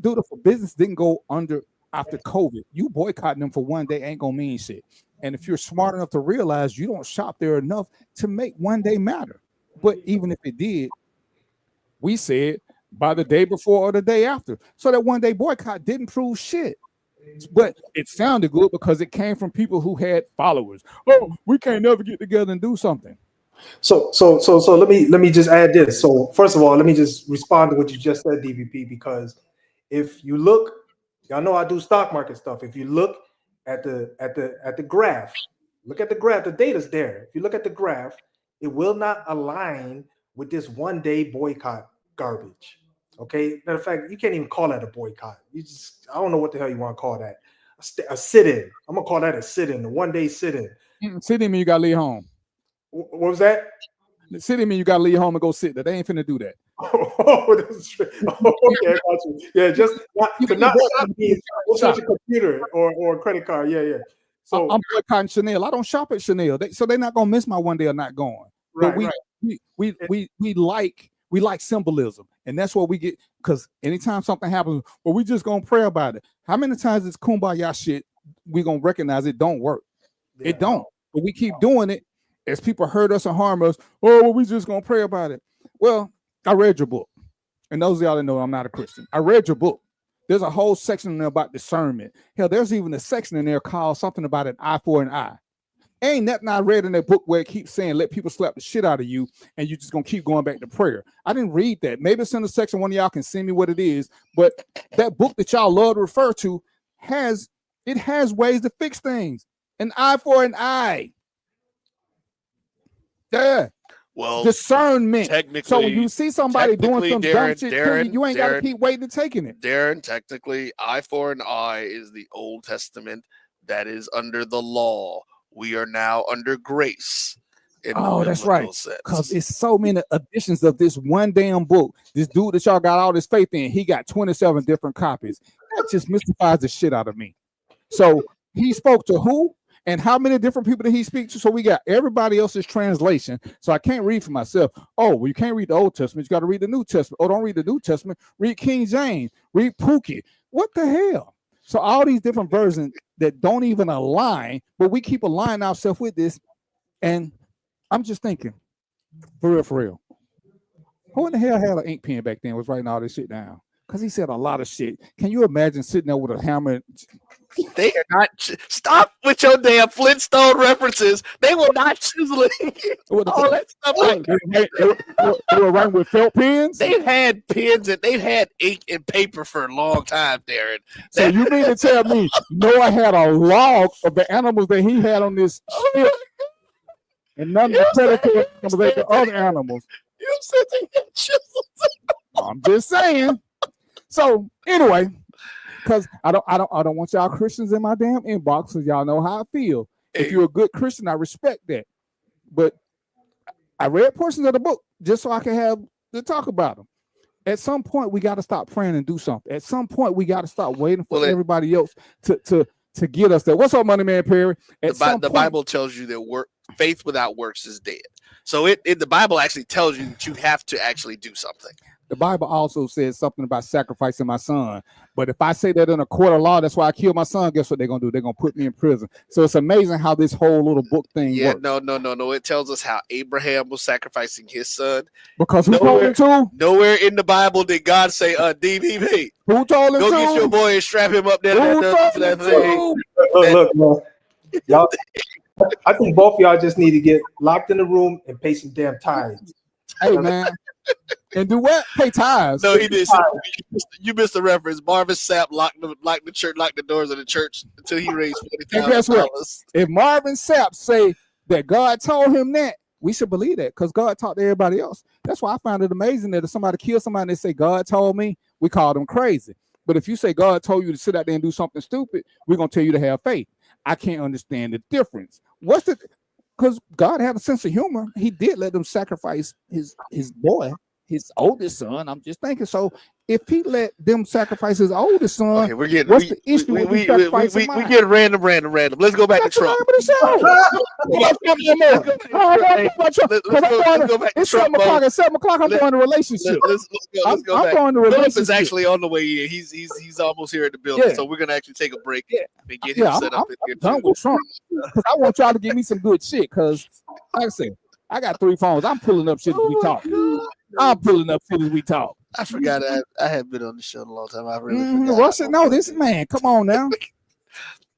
Dude, if a business didn't go under after COVID, you boycotting them for one day ain't gonna mean shit. And if you're smart enough to realize you don't shop there enough to make one day matter. But even if it did, we said by the day before or the day after. So that one day boycott didn't prove shit. But it sounded good because it came from people who had followers. Oh, we can't never get together and do something. So let me just add this. So first of all, let me just respond to what you just said, DVP, because if you look, y'all know I do stock market stuff. If you look at the graph, look at the graph, the data's there. If you look at the graph, it will not align with this one day boycott garbage. Okay. Matter of fact, you can't even call that a boycott. I don't know what the hell you want to call that. A sit-in. I'm gonna call that a sit-in, a one-day sit-in. Sit-in mean you gotta leave home. What was that? Sit-in mean you gotta leave home and go sit there. They ain't finna do that. Oh, that's true. Okay, I got you. Yeah, just not shop a computer or a credit card. Yeah. So I'm boycotting Chanel. I don't shop at Chanel, so they're not gonna miss my one day of not going. Right, but we like symbolism, and that's what we get. Because anytime something happens, well, we just gonna pray about it. How many times this kumbaya shit we gonna recognize it don't work? Yeah. It don't. But we keep doing it as people hurt us and harm us. Oh, well, we just gonna pray about it. Well, I read your book, and those of y'all that know I'm not a Christian. I read your book. There's a whole section in there about discernment. Hell, there's even a section in there called something about an eye for an eye. Ain't nothing I read in that book where it keeps saying let people slap the shit out of you and you just gonna keep going back to prayer. I didn't read that. Maybe it's in the section. One of y'all can send me what it is. But that book that y'all love to refer to has ways to fix things. An eye for an eye. Yeah. Well, discernment. So when you see somebody doing some dumb shit, you ain't got to keep waiting and taking it. Darren, technically, eye for an eye is the Old Testament that is under the law. We are now under grace. in the Oh, that's right. biblical sense. Because it's so many editions of this one damn book. This dude that y'all got all this faith in, he got 27 different copies. That just mystifies the shit out of me. So he spoke to who and how many different people did he speak to? So we got everybody else's translation. So I can't read for myself. Oh, well, you can't read the Old Testament. You got to read the New Testament. Oh, don't read the New Testament. Read King James. Read Pookie. What the hell? So all these different versions that don't even align, but we keep aligning ourselves with this. And I'm just thinking, for real. Who in the hell had an ink pen back then was writing all this shit down? Because he said a lot of shit. Can you imagine sitting there with a hammer? They are not. Stop with your damn Flintstone references. They were not chiseling all that stuff. They were writing with felt pens? They've had pens and they've had ink and paper for a long time, Darren. So you mean to tell me Noah had a log of the animals that he had on this ship? And none of the predatory other animals. You said they had chisels. I'm just saying. So anyway, because I don't want y'all Christians in my damn inbox, because y'all know how I feel. If you're a good Christian, I respect that. But I read portions of the book just so I can have to talk about them. At some point, we got to stop praying and do something. At some point, we got to stop waiting for everybody else to get us there. What's up, Money Man Perry? The Bible tells you that faith without works is dead. So the Bible actually tells you that you have to actually do something. The Bible also says something about sacrificing my son. But if I say that in a court of law, that's why I killed my son, guess what they're going to do? They're going to put me in prison. So it's amazing how this whole little book thing works. No. It tells us how Abraham was sacrificing his son. Because who told him to? Nowhere in the Bible did God say, DBB. Who told him to? Go get your boy and strap him up there. Look, y'all. I think both of y'all just need to get locked in the room and pay some damn tithes. Hey, man. And do what? Pay tithes. No, he did. You missed the reference. Marvin Sapp locked the doors of the church until he raised $40,000. And guess what? If Marvin Sapp say that God told him that, we should believe that, because God talked to everybody else. That's why I find it amazing that if somebody kills somebody and they say God told me, we call them crazy. But if you say God told you to sit out there and do something stupid, we're gonna tell you to have faith. I can't understand the difference. Because God had a sense of humor. He did let them sacrifice his boy, his oldest son. I'm just thinking. So if he let them sacrifice his oldest son, what's the issue? We get random. Let's go back to Trump. It's 7 o'clock. At 7 o'clock, I'm going to relationship. Let's go back. Going to relationship. Philip is actually on the way in. He's almost here at the building, so we're gonna actually take a break and get him set up. I'm done with Trump, because I want y'all to give me some good shit. Because like I said, I got 3 phones. I'm pulling up shit as we talk. I forgot I had been on the show in a long time. I really forgot. Russia, no, this man. Come on now.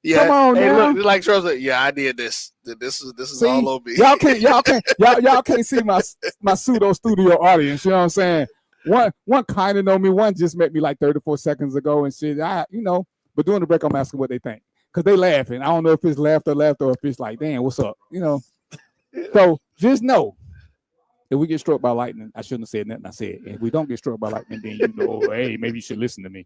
Yeah, come on now. Look, like Trump said, I did this. This is all on me. Y'all can't see my pseudo studio audience. You know what I'm saying? One kind of know me. One just met me like 34 seconds ago and shit. But during the break, I'm asking what they think, because they laughing. I don't know if it's laughter or if it's like, damn, what's up? So just know, if we get struck by lightning, I shouldn't have said nothing I said. And if we don't get struck by lightning, then hey, maybe you should listen to me.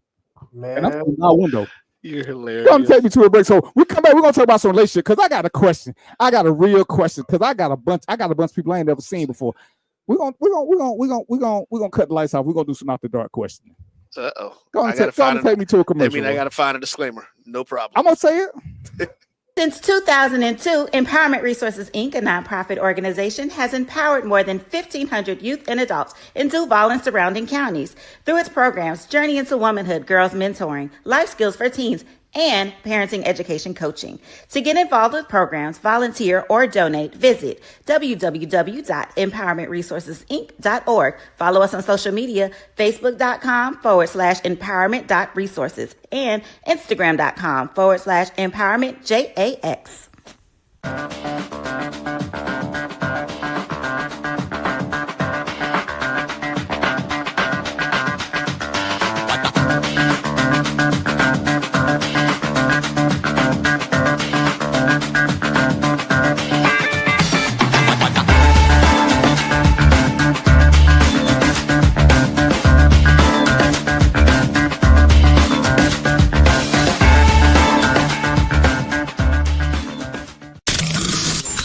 Man, and I'm in my window. You're hilarious. Come take me to a break. So we come back. We're gonna talk about some relationship, because I got a question. I got a real question, because I got a bunch of people I ain't never seen before. We're gonna cut the lights off. We're gonna do some after dark questioning. Go on, take me to a commercial. I gotta find a disclaimer. No problem. I'm gonna say it. Since 2002, Empowerment Resources, Inc., a nonprofit organization, has empowered more than 1,500 youth and adults in Duval and surrounding counties. Through its programs, Journey into Womanhood, Girls Mentoring, Life Skills for Teens, and Parenting Education Coaching. To get involved with programs, volunteer, or donate, visit www.empowermentresourcesinc.org. Follow us on social media, facebook.com/empowerment.resources and Instagram.com/empowermentJAX.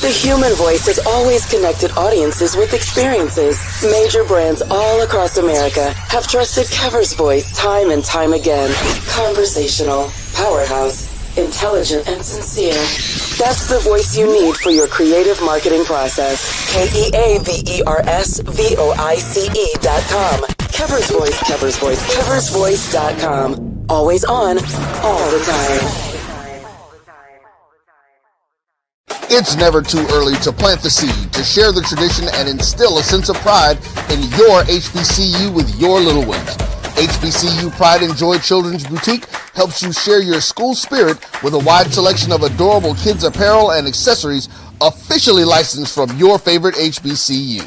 The human voice has always connected audiences with experiences. Major brands all across America have trusted Kever's voice time and time again. Conversational, powerhouse, intelligent, and sincere. That's the voice you need for your creative marketing process. KeaversVoice.com. Kever's Voice, Kever's Voice, KeversVoice.com. Always on, all the time. It's never too early to plant the seed, to share the tradition, and instill a sense of pride in your HBCU with your little ones. HBCU Pride and Joy Children's Boutique helps you share your school spirit with a wide selection of adorable kids apparel and accessories officially licensed from your favorite HBCU.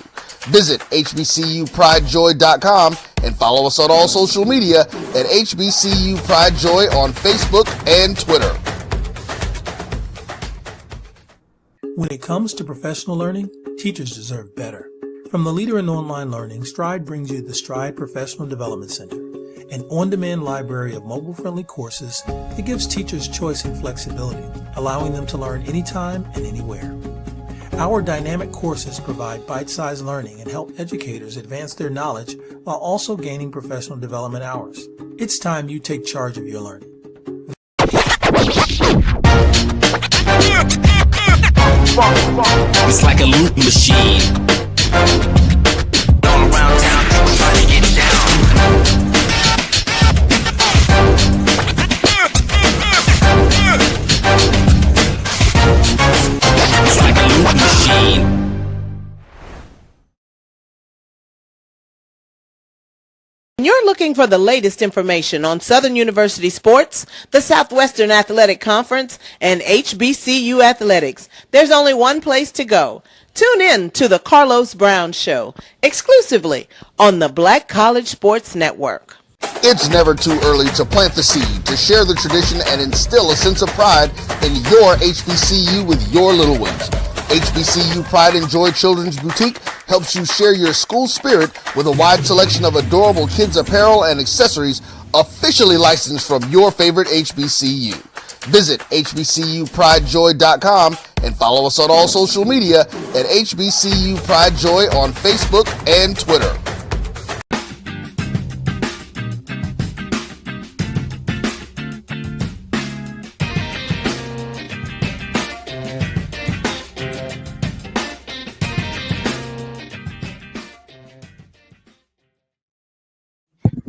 Visit hbcupridejoy.com and follow us on all social media at HBCU Pride Joy on Facebook and Twitter. When it comes to professional learning, teachers deserve better. From the leader in online learning, Stride brings you the Stride Professional Development Center, an on-demand library of mobile-friendly courses that gives teachers choice and flexibility, allowing them to learn anytime and anywhere. Our dynamic courses provide bite-sized learning and help educators advance their knowledge while also gaining professional development hours. It's time you take charge of your learning. It's like a loop machine. All around town, people trying to get down. It's like a loop machine. You're looking for the latest information on Southern University sports, the Southwestern Athletic Conference, and HBCU athletics. There's only one place to go. Tune in to the Carlos Brown Show, exclusively on the Black College Sports Network. It's never too early to plant the seed, to share the tradition, and instill a sense of pride in your HBCU with your little ones. HBCU Pride and Joy Children's Boutique helps you share your school spirit with a wide selection of adorable kids apparel and accessories officially licensed from your favorite HBCU. Visit hbcupridejoy.com and follow us on all social media at HBCU Pride Joy on Facebook and Twitter.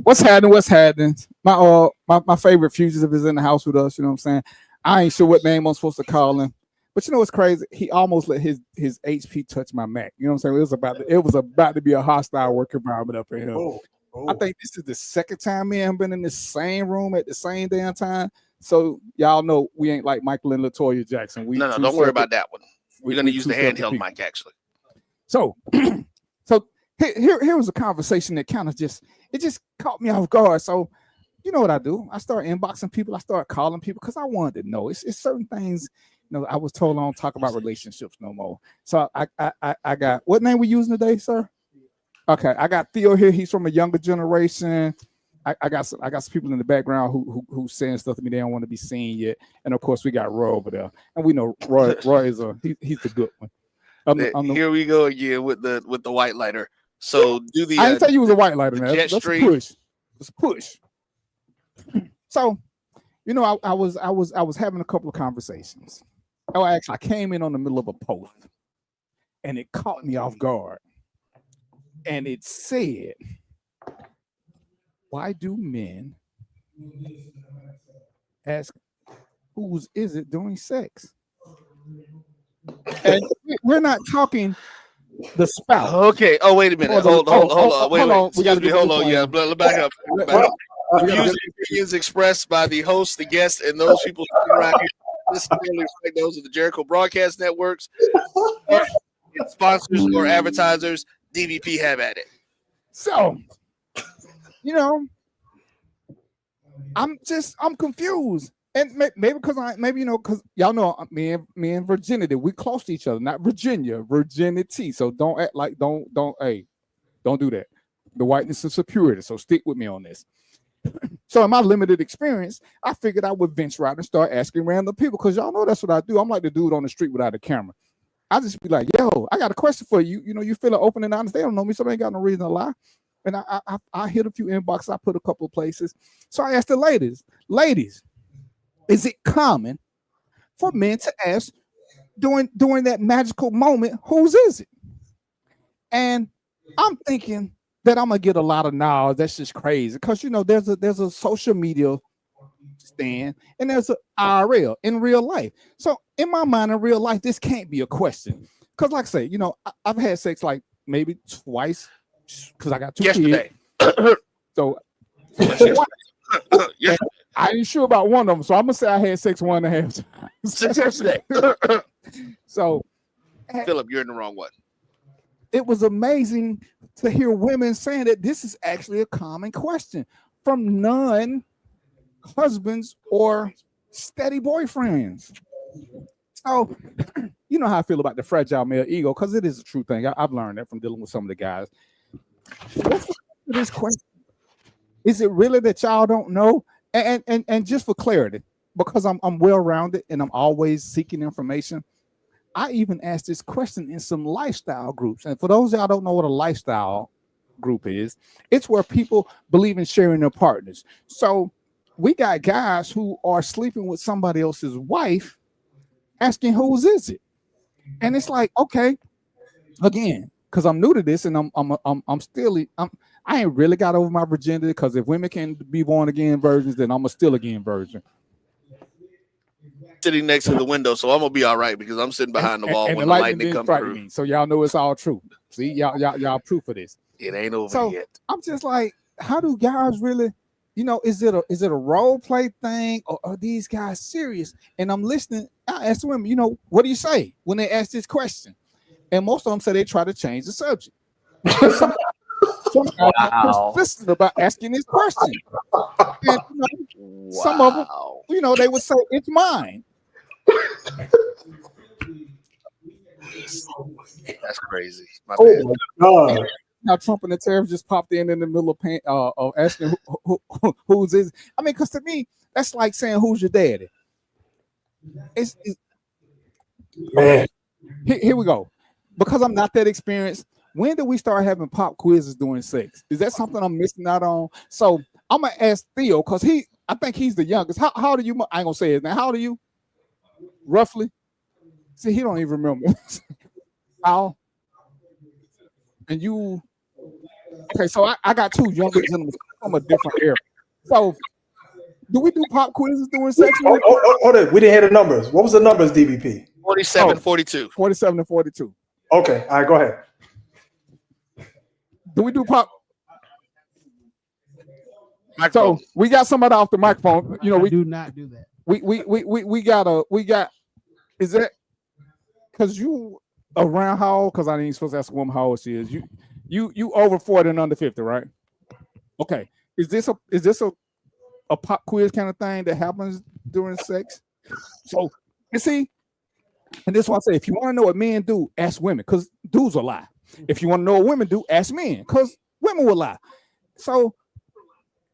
What's happening? What's happening? My favorite fugitive is in the house with us. You know what I'm saying? I ain't sure what name I'm supposed to call him, but you know what's crazy? He almost let his HP touch my Mac. You know what I'm saying? It was about to be a hostile work environment up in here. I think this is the second time me and him been in the same room at the same damn time. So y'all know we ain't like Michael and LaToya Jackson. No, don't worry about that one. We're gonna use the handheld mic actually. So here was a conversation that kind of just caught me off guard. So you know what I do? I start inboxing people. I start calling people because I wanted to know. It's certain things. You know, I was told I don't talk about relationships no more. So I got, what name we using today, sir? Okay, I got Theo here. He's from a younger generation. I got some people in the background who saying stuff to me they don't want to be seen yet. And of course we got Roy over there, and we know Roy is he's the good one. Here we go again with the white lighter. So do the. I didn't tell you it was a white lighter, man. Let's push. Let's push. So, you know, I was having a couple of conversations. Oh, actually, I came in on the middle of a post, and it caught me off guard. And it said, "Why do men ask whose is it during sex?" And we're not talking the spouse. Okay. Oh, wait a minute. Hold on. Wait. Hold on. Yeah, back up. Views and opinions expressed by the host, the guest, and those people around here necessarily reflect those of the Jericho Broadcast Networks, sponsors or advertisers. DVP have at it. So, you know, I'm confused. And maybe because because y'all know me and Virginity, we close to each other, not Virginia, virginity. So don't act like don't do that. The whiteness is superiority. So stick with me on this. So in my limited experience, I figured I would venture out and start asking random people because y'all know that's what I do. I'm like the dude on the street without a camera. I just be like, yo, I got a question for you. You know, you feel open and honest. They don't know me, so they ain't got no reason to lie. And I hit a few inboxes. I put a couple of places. So I asked the ladies, is it common for men to ask during that magical moment, whose is it? And I'm thinking that I'm gonna get a lot of no's. That's just crazy. Because you know, there's a social media stand and there's a IRL in real life. So in my mind, in real life, this can't be a question. Because like I say, you know, I've had sex like maybe twice because I got 2 Yesterday. kids. So Yes. I ain't sure about one of them. So I'm gonna say I had sex 1.5 times. Since yesterday. So Philip, you're in the wrong one. it was amazing to hear women saying that this is actually a common question from non-husbands or steady boyfriends. So you know how I feel about the fragile male ego, because it is a true thing. I've learned that from dealing with some of the guys. What's this question? Is it really that y'all don't know? And just for clarity, because I'm well-rounded and I'm always seeking information, I even asked this question in some lifestyle groups. And for those of y'all don't know what a lifestyle group is, it's where people believe in sharing their partners. So we got guys who are sleeping with somebody else's wife asking whose is it? And it's like, okay, again, because I'm new to this and I ain't really got over my virginity, because if women can be born again virgins, then I'm a still again virgin. Sitting next to the window, so I'm gonna be all right because I'm sitting behind the wall and when the the lightning lightning comes strike through. me. So y'all know it's all true. See, y'all proof of this. It ain't over So yet. I'm just like, how do guys really, you know, is it a role play thing, or are these guys serious? And I'm listening. I ask women, you know, what do you say when they ask this question? And most of them say they try to change the subject. Some guys are persistent about asking this question. And, you know, some of them, you know, they would say it's mine. That's crazy. My Oh bad. my God. Now Trump and the tariff just popped in the middle of asking who's is. I mean, because to me, that's like saying who's your daddy. It's Man. Here we go. Because I'm not that experienced. When do we start having pop quizzes during sex? Is that something I'm missing out on? So I'm gonna ask Theo, because I think he's the youngest. How old are you? I ain't gonna say it now. How old are you? Roughly. See, he don't even remember. How? And you? Okay, so I got two younger gentlemen from a different era. So do we do pop quizzes during sex? Hold on. We didn't hear the numbers. What was the numbers, DVP? 47, 42. 47 and 42. Okay. All right, go ahead. Do we do pop? Microphone. So we got somebody off the microphone. You know, we do not do that. We got. Is that because you around how old? Because I ain't supposed to ask a woman how old she is. You over 40 and under 50, right? Okay. Is this a pop quiz kind of thing that happens during sex? So you see, and this is why I say, if you want to know what men do, ask women, because dudes will lie. If you want to know what women do, ask men, because women will lie. So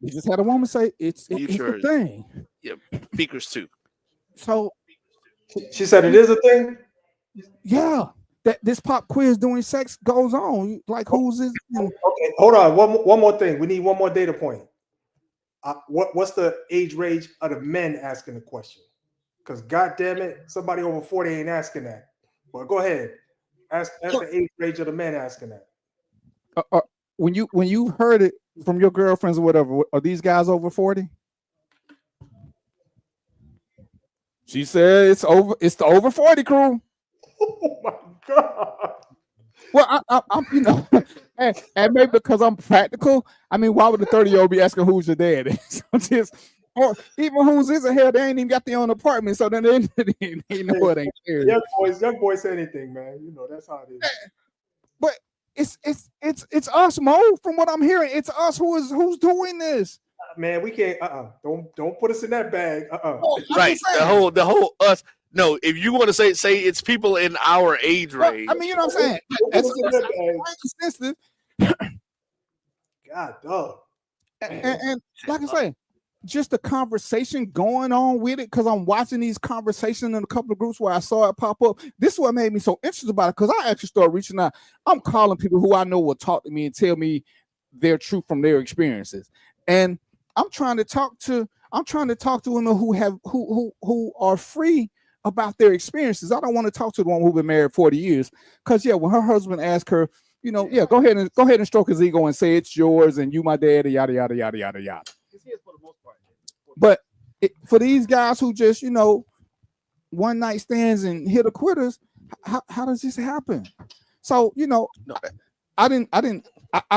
we just had a woman say it's a thing. Yep. Speakers too. So she said it is a thing. Yeah, that this pop quiz during sex goes on. Like, who's this? Okay, hold on. One more thing. We need one more data point. What's the age range of the men asking the question? Because God damn it, somebody over 40 ain't asking that. But go ahead. Ask the age range of the men asking that. When you heard it from your girlfriends or whatever, are these guys over 40? She said it's the over 40 crew. Oh my God. Well, I'm you know, and maybe because I'm practical. I mean, why would a 30-year-old be asking who's your dad? Or even who's his a hell, they ain't even got their own apartment, so then they know it ain't there. Young boys say anything, man. You know that's how it is. But it's us, Mo. From what I'm hearing, it's us who's doing this. Man, we can't. Don't put us in that bag. Right. The whole us. No, if you want to say it's people in our age range. I mean, you know what I'm saying? That's sensitive. God, dog. And like I say, just the conversation going on with it, because I'm watching these conversations in a couple of groups where I saw it pop up. This is what made me so interested about it, because I actually started reaching out. I'm calling people who I know will talk to me and tell me their truth from their experiences, and I'm trying to talk to women who are free about their experiences. I don't want to talk to the one who's been married 40 years, because when her husband asked her, go ahead and stroke his ego and say it's yours and you my daddy, yada yada yada yada yada. But for these guys who just one night stands and hit the quitters, how does this happen? So I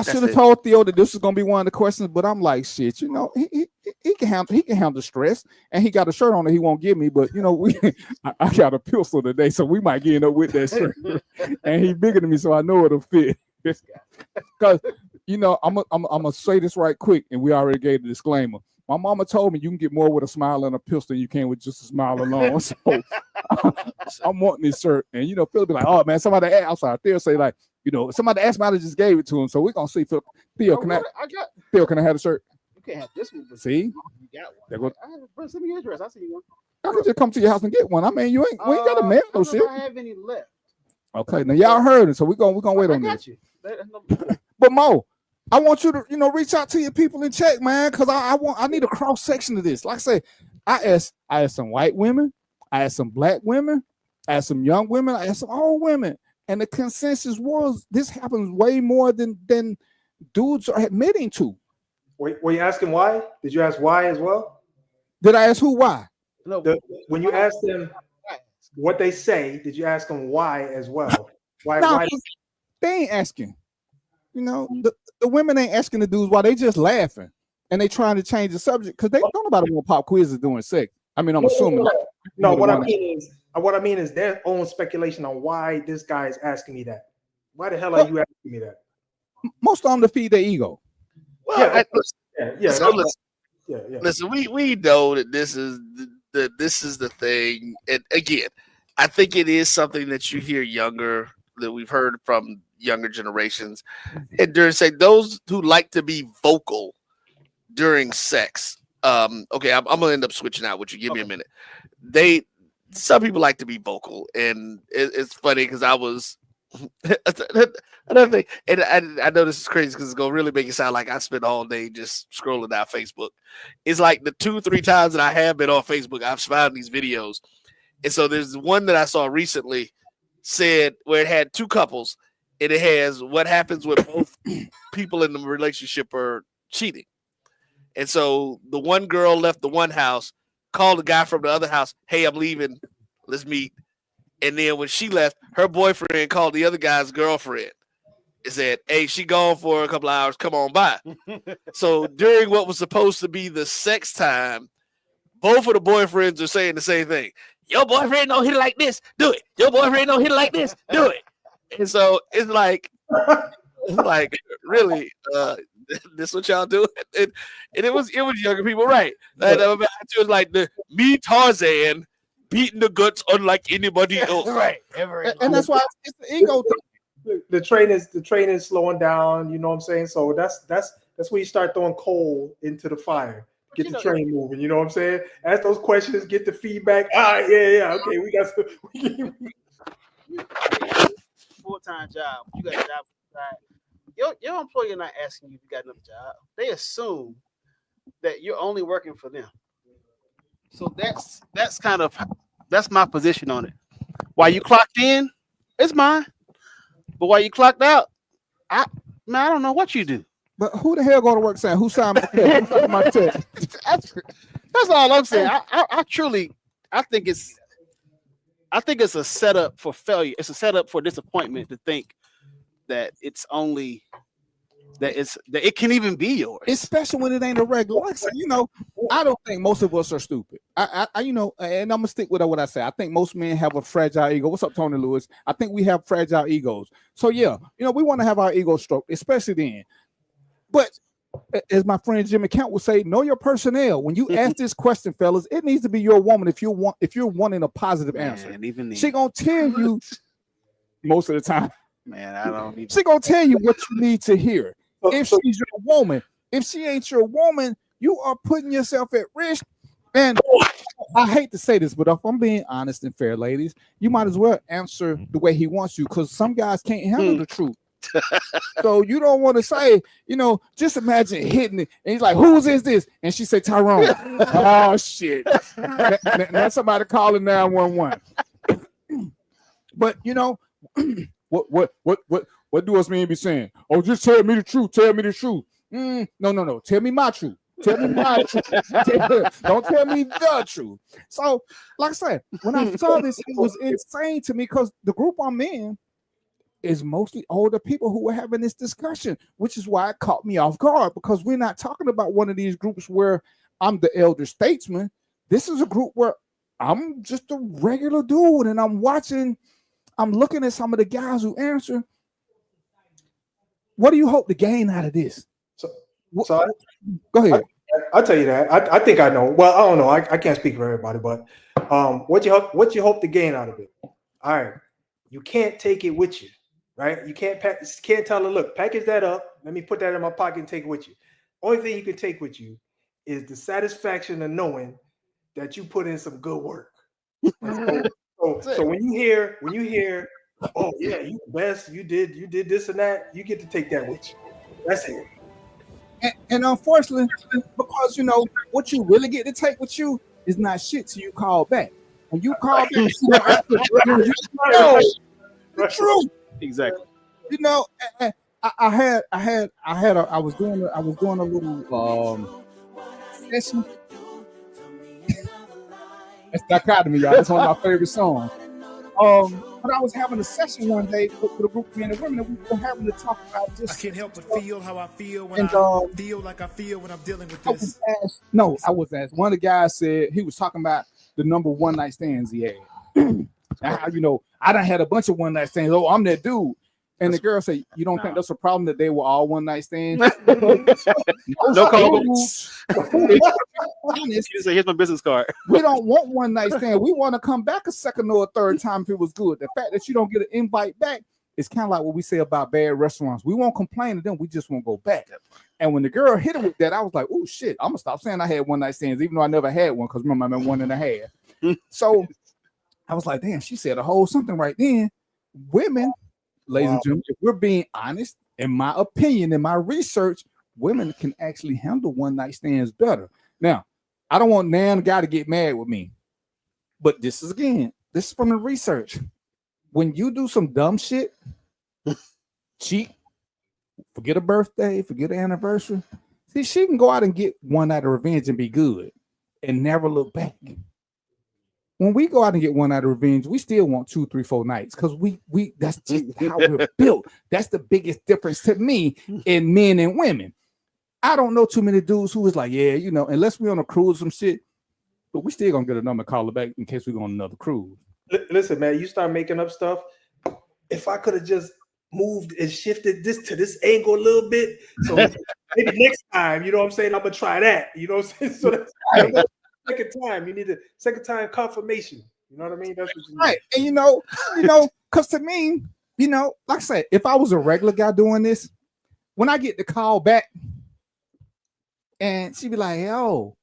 should have told Theo that this was gonna be one of the questions, but I'm like, shit, he can handle stress, and he got a shirt on that he won't give me, but I got a pistol today, so we might get up with that shirt, and he bigger than me, so I know it'll fit. Because I'm gonna say this right quick, and we already gave the disclaimer. My mama told me you can get more with a smile and a pistol than you can with just a smile alone. So I'm wanting this shirt, and Phil be like, "Oh man, somebody asked." I'm sorry, Theo say like, somebody asked me, I just gave it to him. So we're gonna see. Theo, can I have the shirt? You can't have this one. See, you got one. Send me your address. I'll send you one. I can just come to your house and get one. I mean, we ain't got to mail no shit. I don't have any left. Okay, now y'all heard it, so we're gonna wait on this. But Mo, I want you to reach out to your people and check, man, because I need a cross section of this. Like I say, I asked some white women, I asked some black women, I asked some young women, I asked some old women, and the consensus was this happens way more than dudes are admitting to. Were you asking why? Did you ask why as well? Did I ask who why? No. When you asked them what they say, did you ask them why as well? Why? No, why? They ain't asking. The women ain't asking the dudes why, they just laughing and they trying to change the subject because they don't nobody want pop quizzes doing sex. I mean, I'm assuming. No, what I mean is their own speculation on why this guy is asking me that. Why the hell are you asking me that? Most of them to feed their ego. Well, yeah. Listen, we know that this is the thing, and again, I think it is something that you hear that we've heard from younger generations, and during sex, those who like to be vocal during sex. Okay, I'm gonna end up switching out with you. Give me a minute. Some people like to be vocal, and it's funny because I was another thing, and I know this is crazy because it's gonna really make it sound like I spent all day just scrolling down Facebook. It's like the 2-3 times that I have been on Facebook, I've found these videos, and so there's one that I saw recently said where it had two couples, and it has what happens when both people in the relationship are cheating. And so the one girl left the one house, called the guy from the other house, "Hey, I'm leaving. Let's meet." And then when she left, her boyfriend called the other guy's girlfriend and said, "Hey, she gone for a couple of hours. Come on by." So during what was supposed to be the sex time, both of the boyfriends are saying the same thing. "Your boyfriend don't hit it like this. Do it. Your boyfriend don't hit it like this. Do it." And so it's like really, this what y'all do? And it was younger people, right? And it was like me Tarzan beating the guts unlike anybody else, right? And that's why it's the ego thing. The train is slowing down. You know what I'm saying? So that's where you start throwing coal into the fire. Get the train moving. You know what I'm saying? Ask those questions. Get the feedback. Yeah. Okay, we got some. Full-time job. You got a job full-time. Your employer not asking you if you got another job. They assume that you're only working for them. So that's my position on it. While you clocked in, it's mine. But while you clocked out, I don't know what you do. But who the hell go to work saying who signed my check? That's all I'm saying. I think it's a setup for failure. It's a setup for disappointment to think that it's only that it can even be yours, especially when it ain't a regular. Like I said, I don't think most of us are stupid. I and I'm gonna stick with what I say. I think most men have a fragile ego. What's up, Tony Lewis? I think we have fragile egos. So yeah, we want to have our ego stroked, especially then. But as my friend Jimmy Count would say, know your personnel. When you ask this question, fellas, it needs to be your woman if you're wanting a positive answer. She gonna tell you most of the time. Man, I don't need. She gonna tell you what you need to hear. If she's your woman, if she ain't your woman, you are putting yourself at risk. And I hate to say this, but if I'm being honest and fair, ladies, you might as well answer the way he wants you, because some guys can't handle the truth. So you don't want to say, just imagine hitting it, and he's like, "Whose is this?" And she said, "Tyrone." Oh shit! That's somebody calling 911. But what do us men be saying? Oh, just tell me the truth. Tell me the truth. No. Tell me my truth. Tell me my truth. Don't tell me the truth. So, like I said, when I saw this, it was insane to me, because the group I'm in is mostly older people who were having this discussion, which is why it caught me off guard, because we're not talking about one of these groups where I'm the elder statesman. This is a group where I'm just a regular dude, and I'm looking at some of the guys who answer. What do you hope to gain out of this? Go ahead. I'll tell you that. I think I know. Well, I don't know. I can't speak for everybody, but what you hope to gain out of it? All right, you can't take it with you, right? You can't tell her, look, package that up. Let me put that in my pocket and take it with you. Only thing you can take with you is the satisfaction of knowing that you put in some good work. So when you hear, oh yeah, you the best, you did this and that, you get to take that with you. That's it. And unfortunately, because what you really get to take with you is not shit till you call back. When you call back, the truth. Exactly. I was doing a little session. That's Dichotomy, y'all. That's one of my favorite songs. But I was having a session one day with a group of men and women, and we were having to talk about just. I can't help but feel how I feel when I feel like I feel when I'm dealing with this. I was asked. One of the guys said he was talking about the number of one night stands he had. How I done had a bunch of one night stands. Oh, I'm that dude. And the girl said, "You don't think that's a problem that they were all one night stands?" No comments. You say, here's my business card. We don't want one night stand. We want to come back a second or a third time if it was good. The fact that you don't get an invite back is kind of like what we say about bad restaurants. We won't complain to them. We just won't go back. And when the girl hit it with that, I was like, "Oh shit! I'm gonna stop saying I had one night stands, even though I never had one, because remember I'm at 1.5." So I was like, "Damn!" She said a whole something right then. Women. Ladies and gentlemen, if we're being honest, in my opinion, in my research, women can actually handle one night stands better. Now, I don't want Nan guy to get mad with me, but this is from the research. When you do some dumb shit, cheat, forget a birthday, forget an anniversary, see, she can go out and get one night of revenge and be good and never look back. When we go out and get one night of revenge, we still want 2, 3, 4 nights, because we that's just how we're built. That's the biggest difference to me in men and women. I don't know too many dudes who is like, yeah, unless we're on a cruise or some shit, but we still gonna get a number and call it back in case we go on another cruise. Listen, man, you start making up stuff. If I could have just moved and shifted this to this angle a little bit, so maybe next time, you know what I'm saying, I'm gonna try that. You know what I'm saying? So that's right. Second time, you need a second time confirmation. You know what I mean? That's what you need. Right. And because to me, like I said, if I was a regular guy doing this, when I get the call back and she'd be like, "Yo,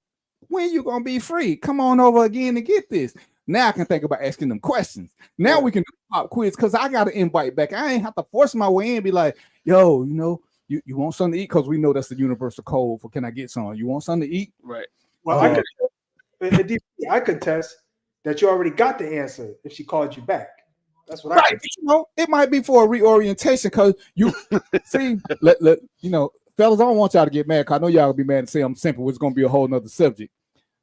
when you gonna be free? Come on over again to get this." Now I can think about asking them questions. Now we can do pop quiz, because I got to invite back. I ain't have to force my way in and be like, "Yo, you want something to eat?" Because we know that's the universal code for "Can I get some?" You want something to eat? Right. Well, I contest that you already got the answer if she called you back. That's what I it might be for a reorientation, because you see, fellas, I don't want y'all to get mad, because I know y'all will be mad and say I'm simple. It's gonna be a whole nother subject.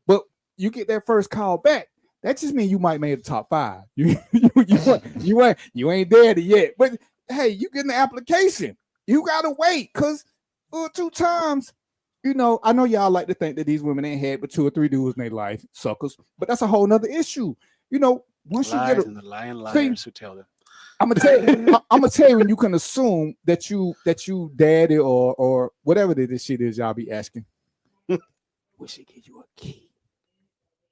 But you get that first call back, that just means you might make the top 5. You ain't there yet. But hey, you get an application. You gotta wait, because 2 times. I know y'all like to think that these women ain't had but 2 or 3 dudes in their life, suckers. But that's a whole nother issue. Once lies, you get and the lying liars who tell them. I'm gonna tell you when you can assume that you daddy or whatever this shit is y'all be asking. Will she give you a key?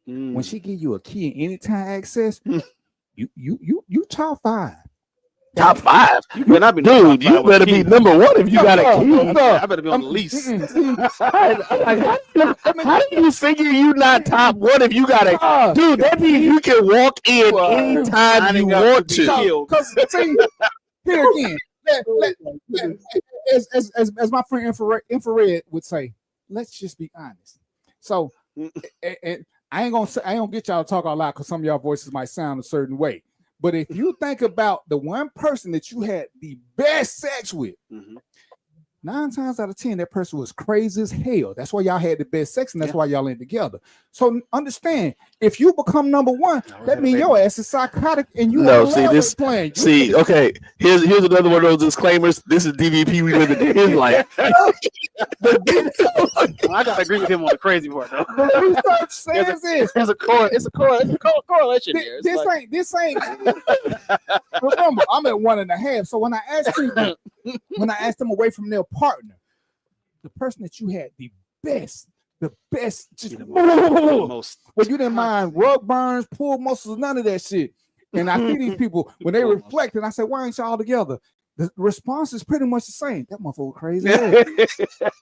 When she give you a key and anytime access, you top 5. Top 5. You better not be Dude, you better be number 1 if you got a key. I better be on the lease. How do you figure you not top 1 if you got a dude? That means you can walk in anytime you want to. Because see, here again, as my friend infrared would say, let's just be honest. So, and I ain't gonna get y'all to talk out loud because some of y'all voices might sound a certain way. But if you think about the one person that you had the best sex with, 9 times out of 10, that person was crazy as hell. That's why y'all had the best sex, and that's why y'all ain't together. So understand, if you become number 1, that means your ass is psychotic, and you playing. Okay, here's another one of those disclaimers. This is DVP. We live in his life. I gotta agree with him on the crazy part though. There's a correlation there. This ain't. Remember, I'm at 1.5. So when I ask people, them away from their partner, the person that you had the best, just most. Well, you didn't mind rug burns, pull muscles, none of that shit. And I see these people when they reflect, and I say, "Why ain't y'all together?" The response is pretty much the same. That motherfucker crazy.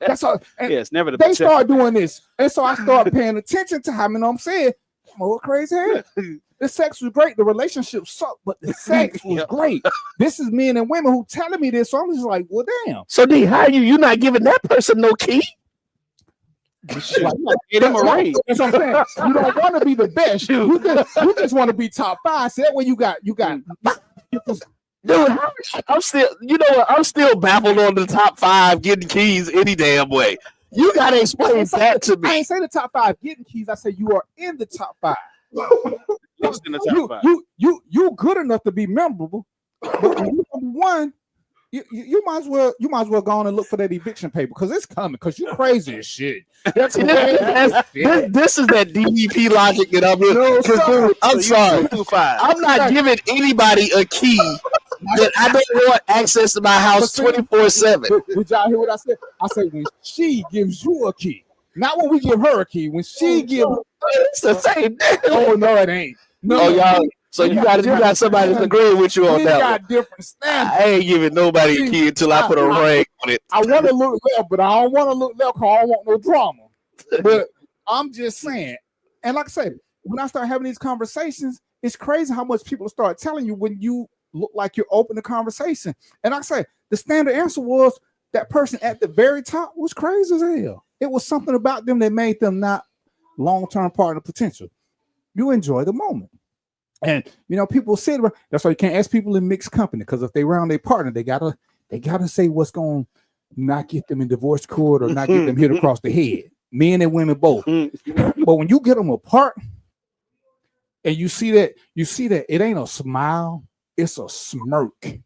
That's all. And it's never the they start doing this, and so I start paying attention to how. You know what I'm saying? More crazy. The sex was great. The relationship sucked, but the sex was great. This is men and women who telling me this, so I'm just like, well, damn. So D, how you not giving that person no key? That's what I'm saying. You don't want to be the best. You just want to be top 5. So that way you got. Dude, I'm still, you know what? I'm still baffled on the top 5 getting keys any damn way. You gotta explain that to me. I ain't say the top 5 getting keys. I say you are in the top 5. In the top 5. You good enough to be memorable, but when you number 1, you might as well go on and look for that eviction paper because it's coming because you crazy as shit. This is that DVP logic that I'm in. Dude, I'm sorry. I'm not giving anybody a key that I don't want access to my house 24/7. Did y'all hear what I said? I said when she gives you a key, not when we give her a key. When she gives, it's the same thing. Oh no, it ain't. No, y'all. So you got somebody that's agreeing with you on that. Got different standards. I ain't giving nobody a key until I put a ring on it. I want to look left, but I don't want to look left because I don't want no drama. But I'm just saying, and like I said, when I start having these conversations, it's crazy how much people start telling you when you look like you're open to conversation. And like I say, the standard answer was that person at the very top was crazy as hell. It was something about them that made them not long-term partner potential. You enjoy the moment. And you know, people sit around, that's why you can't ask people in mixed company, because if they around their partner, they gotta say what's going to not get them in divorce court or not get them hit across the head. Men and women both. But when you get them apart and you see that it ain't a smile, it's a smirk.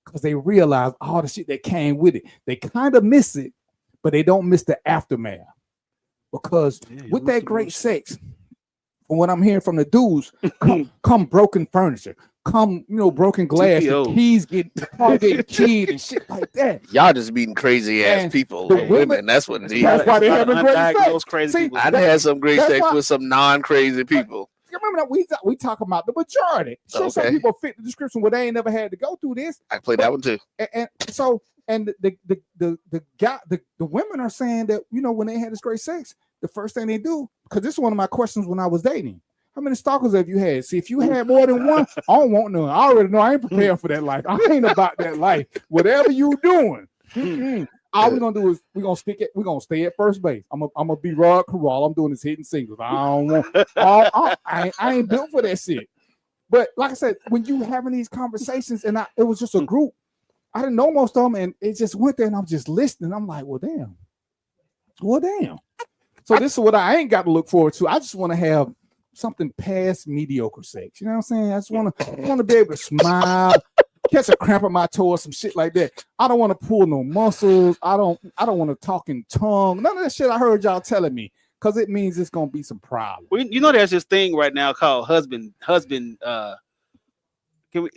Because they realize all the shit that came with it. They kind of miss it, but they don't miss the aftermath. Because with that great sex, from what I'm hearing from the dudes, come broken furniture, come broken glass, the keys getting keyed and shit like that. Y'all just beating crazy ass people. Women, that's what it is. That's why they having great sex. Crazy people. I had some great sex with some non-crazy people. You remember that we talk about the majority. So some people fit the description where they ain't never had to go through this. I played that one too. And so the women are saying that when they had this great sex, the first thing they do, because this is one of my questions when I was dating. How many stalkers have you had? See, if you had more than one, I don't want none. I already know I ain't prepared for that life. I ain't about that life. Whatever you doing, all we're gonna do is we're gonna stay at first base. I'm gonna be Rod Carroll. I'm doing this hitting singles. I don't want. I ain't built for that shit. But like I said, when you having these conversations, and it was just a group, I didn't know most of them, and it just went there, and I'm just listening. I'm like, well, damn. So this is what I ain't got to look forward to. I just want to have something past mediocre sex. You know what I'm saying? I just want to be able to smile, catch a cramp in my toe or some shit like that. I don't want to pull no muscles. I don't want to talk in tongue. None of that shit I heard y'all telling me, because it means it's gonna be some problems. Well, there's this thing right now called husband. Can we?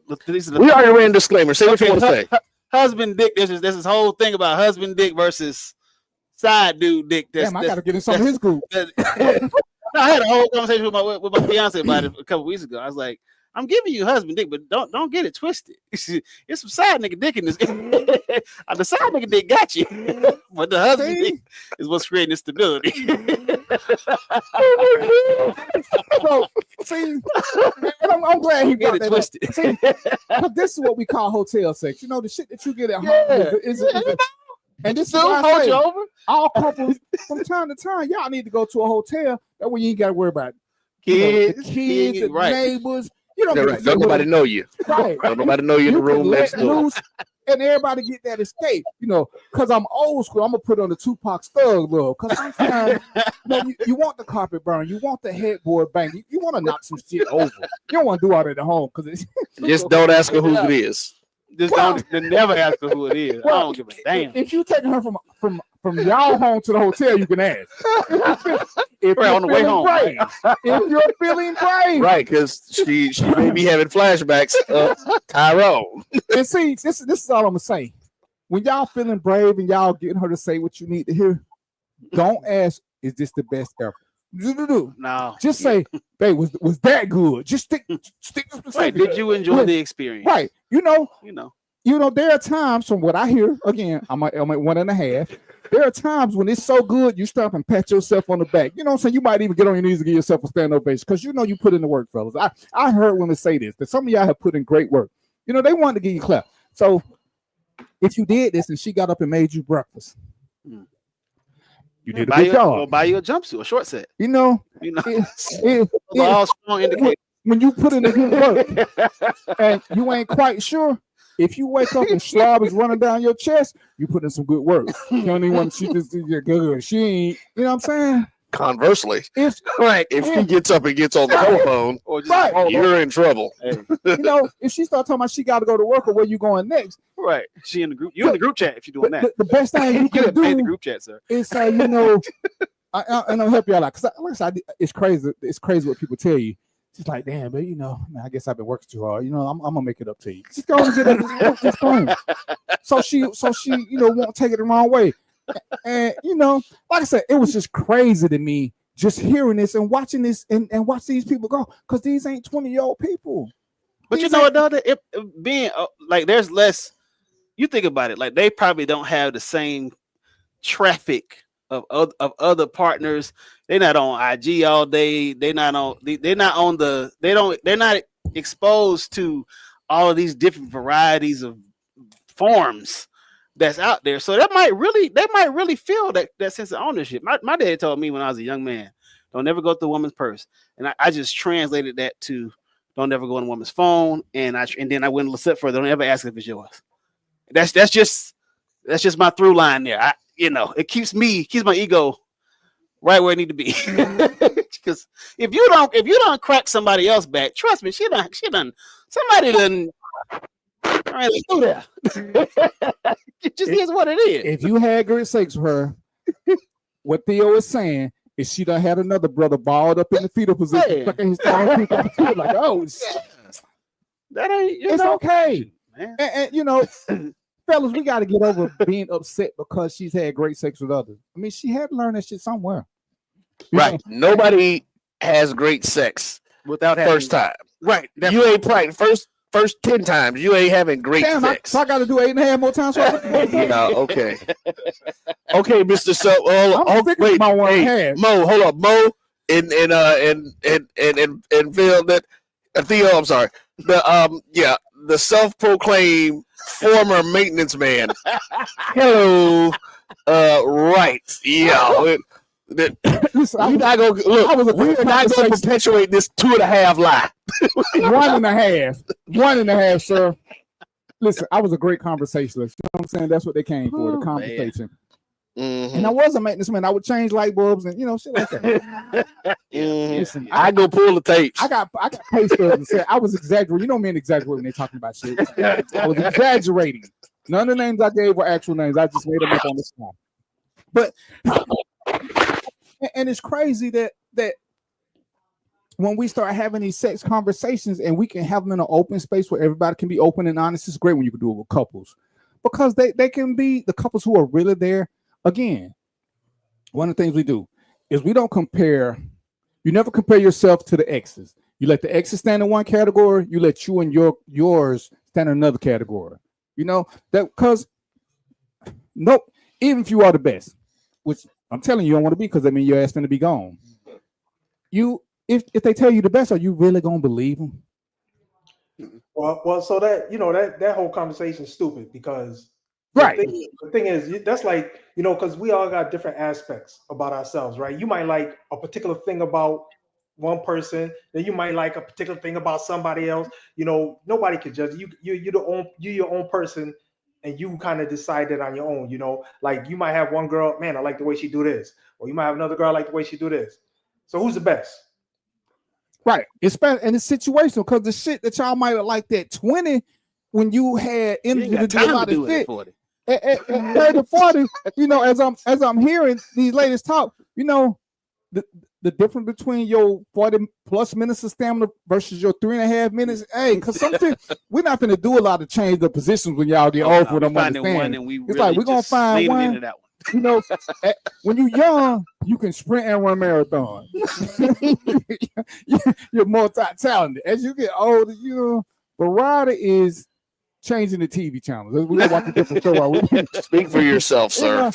We already ran a disclaimer. Say what you want to say. Husband dick. There's this whole thing about husband dick versus side dude dick. Damn, I gotta get in some of his group. I had a whole conversation with my fiance about it a couple weeks ago. I was like, I'm giving you husband dick, but don't get it twisted. It's some side nigga dick in this. The side nigga dick got you, but the husband dick is what's creating stability. So, see, I'm glad he Get got it that twisted. up. See, but this is what we call hotel sex. You know, the shit that you get at home is and this is why I say, all couples from time to time, y'all need to go to a hotel. That way you ain't got to worry about kids, the kids, the neighbors. You don't, right. Don't nobody know you. Right. Don't nobody know you in the room next door. And everybody get that escape, because I'm old school. I'm gonna put on the Tupac Thug look. Because sometimes you want the carpet burn, you want the headboard bang, you want to knock some shit over. You don't want to do all that at home because it's just don't ask her who it is. Just don't never ask her who it is. Well, I don't give a damn. If you taking her from y'all home to the hotel, you can ask. If you're on the way home, brave, if you're feeling brave, right? Because she may be having flashbacks of Tyrone. And see, this is all I'm gonna say. When y'all feeling brave and y'all getting her to say what you need to hear, don't ask, "Is this the best ever?" No. Just say, "Babe, was that good?" Just stick to specific. Right. Did you enjoy the experience? Right. You know, there are times from what I hear. Again, I'm at 1.5. There are times when it's so good, you stop and pat yourself on the back. You know what I'm saying? You might even get on your knees and give yourself a stand ovation because you put in the work, fellas. I heard women say this, that some of y'all have put in great work. They wanted to give you a clap. So if you did this and she got up and made you breakfast, you did a good job. Or buy you a jumpsuit, a short set. All strong indicators. When you put in the good work and you ain't quite sure, if you wake up and slob is running down your chest, you put in some good work. You don't even want to see this good. She ain't, you know what I'm saying? Conversely, if she gets up and gets on the telephone, you're in trouble. If she start talking about she got to go to work or where you going next, right? She in the group. You in the group chat if you're doing that. The best thing you can do in the group chat, sir, is say, and I'll help y'all out because it's crazy. It's crazy what people tell you. She's like, damn, but I guess I've been working too hard. I'm gonna make it up to you. Just go and get this thing. So she, won't take it the wrong way. And like I said, it was just crazy to me just hearing this and watching this and watch these people go because these ain't 20-year-old people. But you know what, though, it being like there's less. You think about it, like they probably don't have the same traffic of other partners. They're not on IG all day. They're not exposed to all of these different varieties of forms that's out there. So they might really feel that sense of ownership. My dad told me when I was a young man, don't never go through a woman's purse. And I just translated that to don't never go on a woman's phone. And then I went a step further. Don't ever ask if it's yours. That's just my through line there. It keeps my ego right where it need to be. Because if you don't crack somebody else back, trust me, she done somebody done. All right, let's do that. It just is what it is. If you had great sex with her, what Theo is saying is she done had another brother balled up in the fetal position, like his like, oh, that ain't. It's okay, man. And fellas, we got to get over being upset because she's had great sex with others. I mean, she had to learn that shit somewhere. Right. Nobody has great sex without first time. Right. Definitely. You ain't probably first 10 times. You ain't having great sex. So I got to do 8.5 more times. Okay. Okay, Mr. So, wait, my 1.5. Mo, hold up, Mo, and Phil, that Theo. I'm sorry. The self-proclaimed former maintenance man. Hello. Right. Yeah. Listen, we're not gonna perpetuate this 2.5 lie. 1.5. 1.5, sir. Listen, I was a great conversationalist. You know what I'm saying? That's what they came for, the conversation. Mm-hmm. And I was a maintenance man. I would change light bulbs and shit like that. Listen, I go pull the tapes. I got pay stubs and said I was exaggerating. You know me and exaggerate when they're talking about shit. I was exaggerating. None of the names I gave were actual names. I just made them up on the spot. But and it's crazy that when we start having these sex conversations and we can have them in an open space where everybody can be open and honest, it's great when you can do it with couples because they can be the couples who are really there. Again, one of the things we do is we don't compare. You never compare yourself to the exes. You let the exes stand in one category. You let you and yours stand in another category. You know that because even if you are the best, which I'm telling you, don't want to be because I mean your ass finna be gone. If they tell you the best, are you really gonna believe them? Well, so that that whole conversation is stupid because right. The thing is that's like because we all got different aspects about ourselves, right? You might like a particular thing about one person, then you might like a particular thing about somebody else. Nobody can judge you. You're your own person, and you kind of decide that on your own. Like you might have one girl, man, I like the way she do this, or you might have another girl, I like the way she do this. So who's the best? Right. It's situational because the shit that y'all might have liked at 20 when you had energy to do a lot of shit. At 30, 40, as I'm hearing these ladies talk, the difference between your 40 plus minutes of stamina versus your 3.5 minutes. Hey, because something we're not going to do a lot of change the positions when y'all get off with them. It's like we're gonna find one. That one. When you're young, you can sprint and run marathon. You're multi-talented. As you get older, variety is changing the TV channels. We watch a different show. Speak for yourself, sir.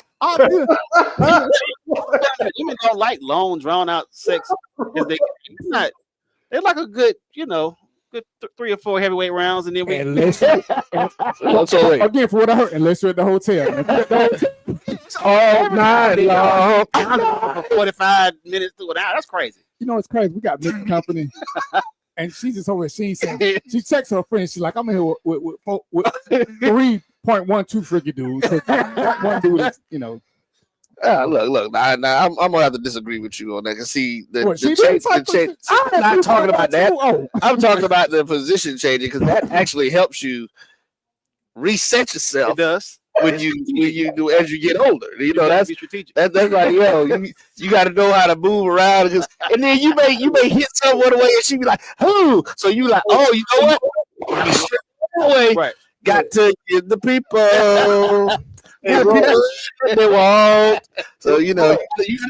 Women don't like long, drawn out sex. They're like a good, good 3 or 4 heavyweight rounds, and then we. Unless again, for what I heard, unless you're at the hotel. All night long. 45 minutes to an hour. That's crazy. It's crazy. We got mixed company. And she just over she texts her friend. She's like, I'm here with 3.12 freaking dudes. One dude is, look. I'm gonna have to disagree with you on that. Cause see, I'm not talking about that. I'm talking about the position changing because that actually helps you reset yourself. It does. When you do as you get older, that's like you got to know how to move around, and then you may hit someone away, and she be like, "Who?" So you like, "Oh, you know what?" Right. Got to get the people. They won't. So you gotta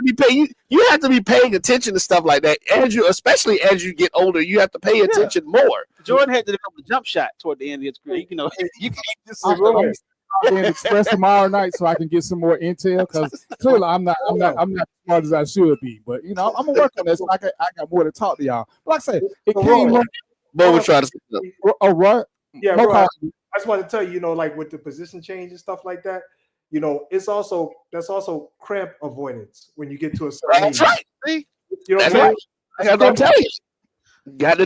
be paying. You have to be paying attention to stuff like that. Especially as you get older, you have to pay attention more. Jordan had to develop a jump shot toward the end of his career. You can't just express tomorrow night so I can get some more intel because clearly I'm not as smart as I should be. But I'm gonna work on this. So I got more to talk to y'all. But like I said, it came. But we're trying to. Oh, right. Yeah, bro, I just want to tell you, like with the position change and stuff like that. That's also cramp avoidance when you get to a certain age. That's right. See? That's right. I got to tell you. You got to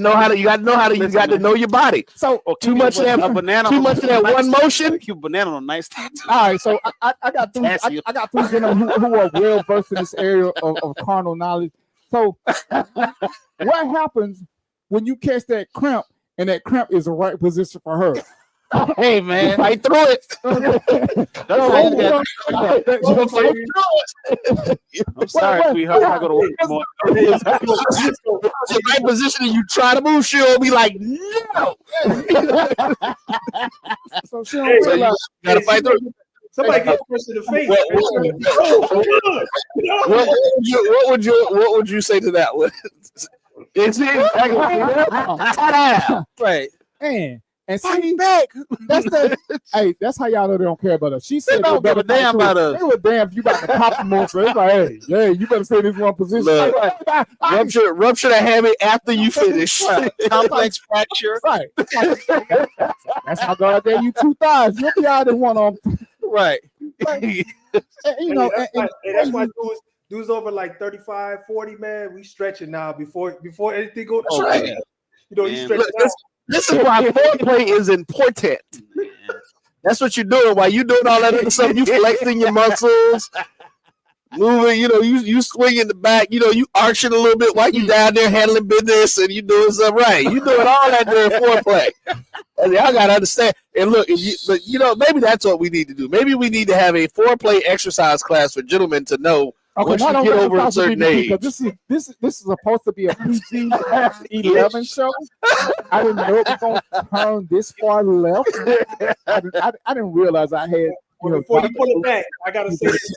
know your body. So too much of that one motion. Keep a banana on a nice tattoo. All right, so I got three. I got three who are well versed in this area of carnal knowledge. So what happens when you catch that cramp and that cramp is the right position for her? Hey man, fight through it. I'm sorry, sweetheart. I go to work tomorrow. The right position, and you try to move, she'll be like, no. So you gotta fight through it. Somebody get first in the face. What would you say to that one? It's right. And see, back. That's how y'all know they don't care about us. She said they don't give a damn about us. They were damn if you about to pop them on. So it's like, hey, you better stay in this one position. Look, rupture the hammy after you finish. Complex fracture. Right. That's how God gave you 2 thighs. You'll be out in one on. Right. That's why dudes over like 35, 40, man, we stretching now before anything goes. That's right. You stretch out. This is why foreplay is important. That's what you're doing. While you're doing all that other stuff, you flexing your muscles, moving. You swinging the back. You arching a little bit while you down there handling business, and you doing something right. You doing all that during foreplay. And y'all gotta understand. And look, maybe that's what we need to do. Maybe we need to have a foreplay exercise class for gentlemen to know. Once you get over a certain age, this is supposed to be a PG-11 show. I didn't know it was going to turn this far left. I didn't realize I had Well, before you pull it back, I gotta say this.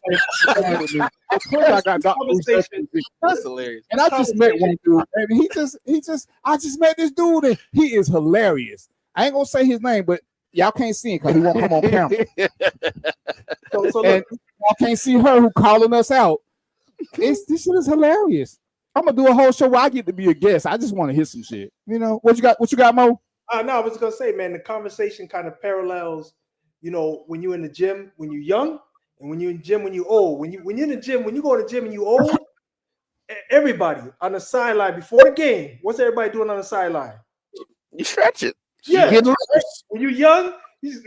Of course, I got Dr. Conversation. That's hilarious. And I just met one dude, and I just met this dude, and he is hilarious. I ain't gonna say his name, but y'all can't see him because he won't come on camera. So And y'all can't see her who calling us out. This shit is hilarious. I'm gonna do a whole show where I get to be a guest. I just want to hear some shit. You know what you got? What you got, Mo? no, I was gonna say, man, the conversation kind of parallels, you know, when you're in the gym when you're young, and when you're in the gym when you're old. When you're in the gym, when you go to the gym and you old, everybody on the sideline before the game, what's everybody doing on the sideline? You stretch it. Yeah. You get loose. When you're young, you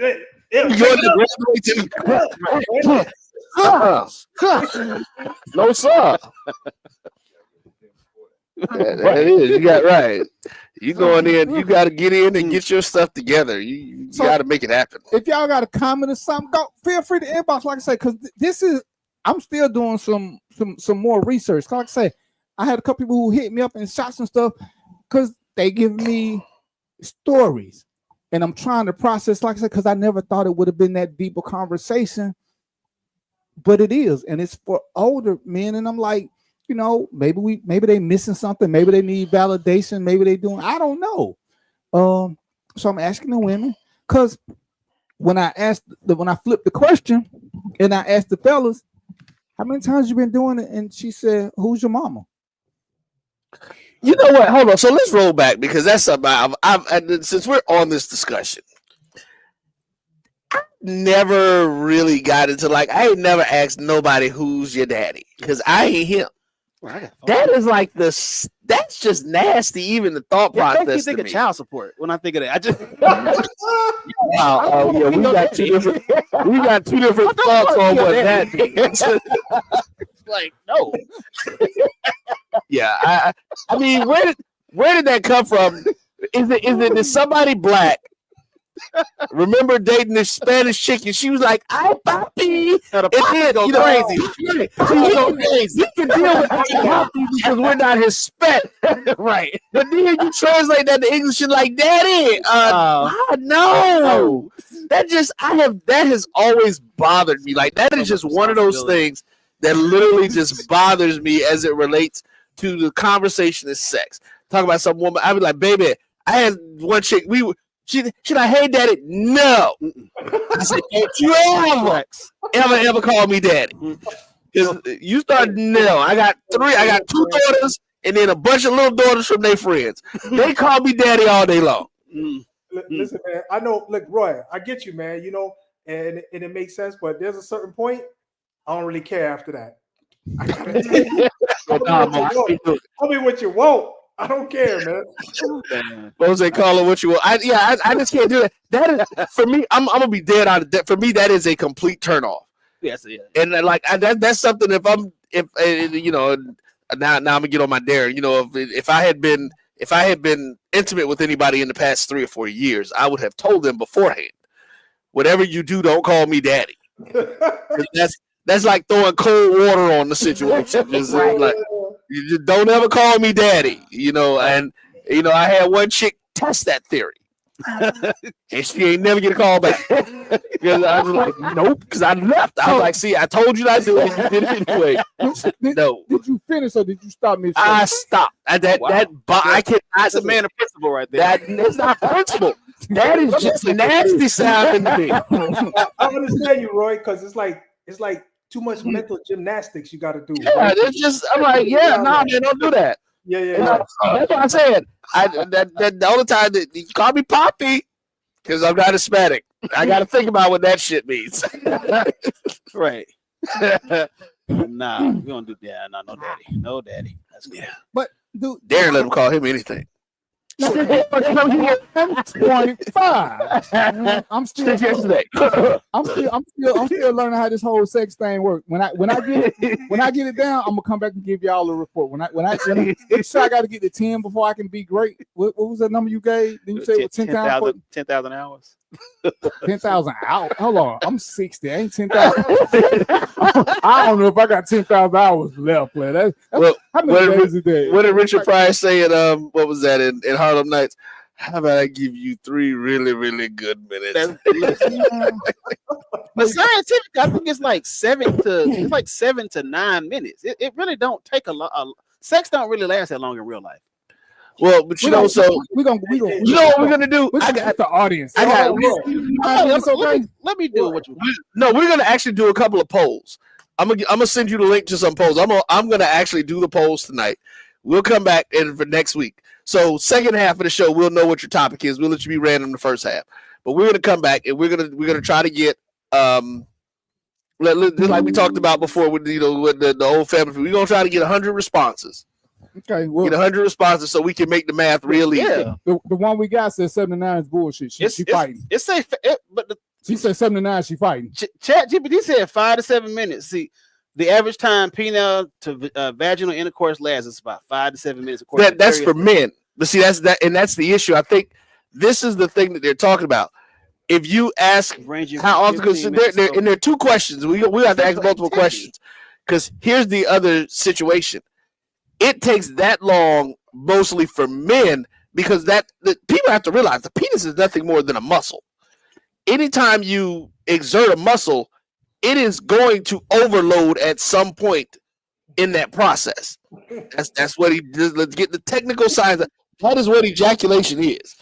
No, sir. That is. You got right. You going in, you got to get in and get your stuff together. You got to make it happen. If y'all got a comment or something, go feel free to inbox. Like I say, because this is I'm still doing some more research. Like I say, I had a couple people who hit me up and shot some stuff because they give me stories, and I'm trying to process. Like I said, because I never thought it would have been that deep a conversation, but it is, and it's for older men. And I'm like, you know, maybe they missing something, maybe they need validation, maybe they doing, I don't know. So I'm asking the women, because when I flipped the question and I asked the fellas, how many times you been doing it? And she said, who's your mama? You know what? Hold on. So let's roll back, because that's something I've since we're on this discussion, I never really got into, like, I ain't never asked nobody who's your daddy, because I ain't him. That is like that's just nasty. Even the thought process. Makes me think of child support when I think of that. I just yeah, we got two different thoughts on what that means. Like, no. Yeah, I mean, where did that come from? Is it somebody black? Remember dating this Spanish chick, and she was like, "Ay, papi," and then, go you know, crazy. Right. She go crazy. You can deal with ay, papi because we're not Hispanic, right? But then you translate that to English, and like, "Daddy, no." That has always bothered me. Like, that is just one of those things that literally just bothers me as it relates to the conversation of sex. Talk about some woman, I'd be like, "Baby, I had one chick. Should I hey daddy? No." I said, "Don't you ever call me daddy?" Because you start, no. I got two daughters and then a bunch of little daughters from their friends. They call me daddy all day long. Listen, man, I know, look, Roy, I get you, man, you know, and it makes sense, but there's a certain point, I don't really care after that. Tell me what you want. I don't care, man. Jose, call it what you want. I just can't do that. That is, for me, I'm gonna be dead out of that. For me, that is a complete turnoff. Yes, yeah. And like that's something. If you know, now I'm gonna get on my dare. You know, if I had been intimate with anybody in the past 3 or 4 years, I would have told them beforehand, whatever you do, don't call me daddy. That's like throwing cold water on the situation. Just like, you just don't ever call me daddy, you know. And you know, I had one chick test that theory, and she ain't never get a call back. Because I was like, nope, because I left. I was like, see, I told you not to do it. You did it anyway. No. Did you finish or did you stop me? I stopped. I can. That's a man of principle right there. That's not principle. That is just nasty sounding to me. I understand you, Roy, because it's like too much mental gymnastics you got to do. Yeah, it's just, I'm like, yeah, nah, man, don't do that. Yeah. That's what I said. The only time that you call me Poppy, because I'm not Hispanic. I got to think about what that shit means. Right. Nah, we don't do that. No, no daddy. That's good. But dude, Darren let him call him anything. I'm 25. I'm still learning how this whole sex thing works. When I get it down, I'm gonna come back and give y'all a report. When I say I got to get to 10 before I can be great. What was that number you gave? Did you say 10,000? 10,000 hours. 10,000 hours. Hold on, I'm 60. I ain't 10,000. I don't know if I got 10,000 hours left. That's how many days a day? What did Richard Pryor say at what was that in Harlem Nights? How about I give you 3 really, really good minutes? But scientific, I think it's like 7 to 9 minutes. It really don't take a lot. Sex don't really last that long in real life. Well, but you know, so we gonna you know what we're gonna do? I got the audience. I got. Let me do what you want. No, we're gonna actually do a couple of polls. I'm gonna send you the link to some polls. I'm gonna actually do the polls tonight. We'll come back for next week. So second half of the show, we'll know what your topic is. We'll let you be random the first half, but we're gonna come back and we're gonna try to get like we talked about before with with the old family. We're gonna try to get 100 responses. Okay, well, get 100 responses so we can make the math real easy. Yeah. The one we got says 79 is bullshit. She fighting. It's safe, but she said 79. She fighting. Chat GPT said 5 to 7 minutes. See, the average time penile to vaginal intercourse lasts is about 5 to 7 minutes. That's for men. But see, that's the issue. I think this is the thing that they're talking about. If you ask how often, because there are two questions. We have to ask multiple questions. Because here's the other situation. It takes that long mostly for men because people have to realize the penis is nothing more than a muscle. Anytime you exert a muscle, it is going to overload at some point in that process. That's what he does. Let's get the technical science. That is what ejaculation is.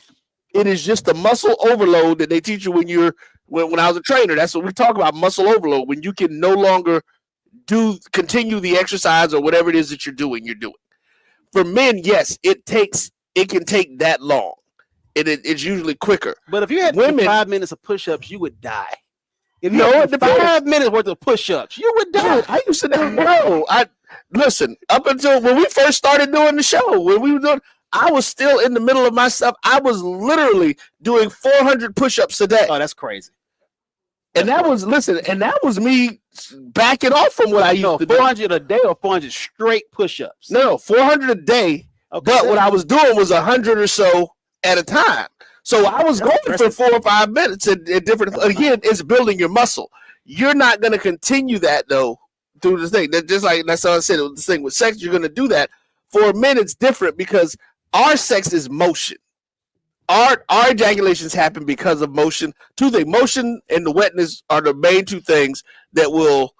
It is just a muscle overload that they teach you when I was a trainer. That's what we talk about, muscle overload, when you can no longer continue the exercise or whatever it is that you're doing. For men, yes, it can take that long. It's usually quicker. But if you had women 5 minutes of push-ups, you would die. If you No, had it 5 minutes worth of push-ups, you would die. I used to know. Listen, up until when we first started doing the show, when we were doing, I was still in the middle of my stuff. I was literally doing 400 push-ups a day. Oh, that's crazy. And that was me backing off from what I used to do. 400 a day or 400 straight push-ups? No, 400 a day. Okay, but what I was doing was 100 or so at a time. So I was going for 4 or 5 minutes at different. Again, it's building your muscle. You're not going to continue that though through the thing. Just like that's how I said. The thing with sex, you're going to do that. For men, it's different because our sex is motion. Our ejaculations happen because of motion. Motion and the wetness are the main two things that will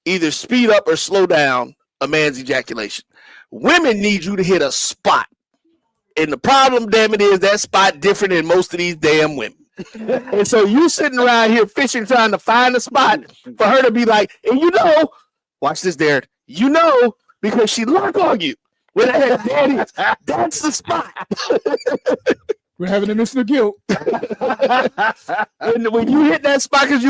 either speed up or slow down a man's ejaculation. Women need you to hit a spot. And the problem, damn it, is that spot different in most of these damn women. And so you sitting around here fishing, trying to find a spot for her to be like, and watch this, Derek, because she lock on you. With that daddy, that's the spot. We're having a mission of guilt. And when you hit that spot, because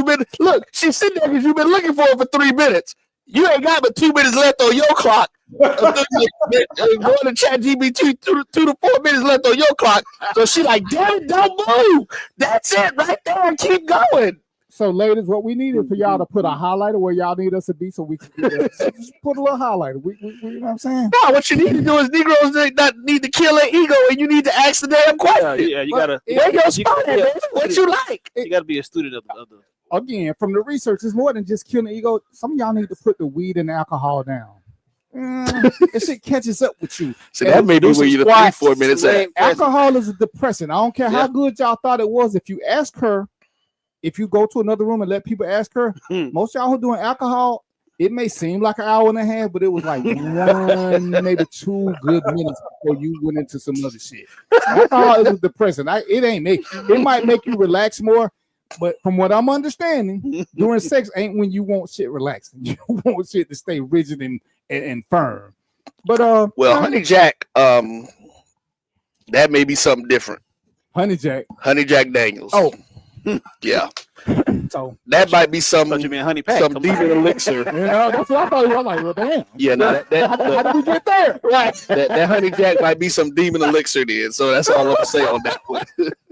she's sitting there because you've been looking for it for 3 minutes. You ain't got but 2 minutes left on your clock. Going to chat GPT 2 to 4 minutes left on your clock. So she like, damn it, don't move. That's it right there. Keep going. So, ladies, what we need is for y'all to put a highlighter where y'all need us to be so we can just put a little highlighter. You know what I'm saying? No, what you need to do is Negroes need to kill their ego and you need to ask the damn question. Yeah, you got to. Where your spot at, man? What you like? You got to be a student of the. Again, from the research, it's more than just killing the ego. Some of y'all need to put the weed and the alcohol down. It shit catches up with you. So that may be where you the 3-4 minutes at. Alcohol is a depressant. I don't care how good y'all thought it was. If you ask her, if you go to another room and let people ask her, most y'all who are doing alcohol, it may seem like an hour and a half, but it was like 1, maybe 2 good minutes before you went into some other shit. Alcohol is a depressant. It might make you relax more, but from what I'm understanding, during sex ain't when you want shit relaxed. You want shit to stay rigid and firm. But Honey Jack, that may be something different. Honey Jack Daniels. Oh. Yeah. So that might be some honey pack, some demon elixir. That's what I thought. I'm like, well, damn. Yeah, no, how did we get there? Right. That Honey Jack might be some demon elixir then. So that's all I'm gonna say on that one.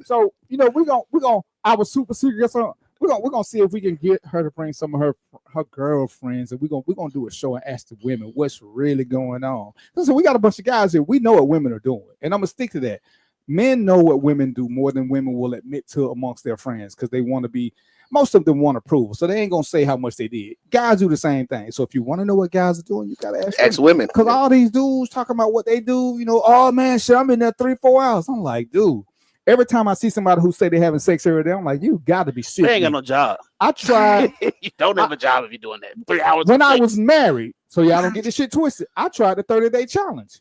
So we're gonna our super secret. So we're gonna see if we can get her to bring some of her girlfriends, and we're gonna do a show and ask the women what's really going on. So we got a bunch of guys here. We know what women are doing, and I'm gonna stick to that. Men know what women do more than women will admit to amongst their friends because they want to be. Most of them want approval, so they ain't gonna say how much they did. Guys do the same thing. So if you want to know what guys are doing, you gotta ask women. Because all these dudes talking about what they do, oh man, shit, I'm in there 3-4 hours. I'm like, dude, every time I see somebody who say they having sex every day, I'm like, you got to be sick. They ain't got no job. I tried. You don't have a job if you're doing that. 3 hours when I was married. So y'all don't get this shit twisted. I tried the 30-day challenge.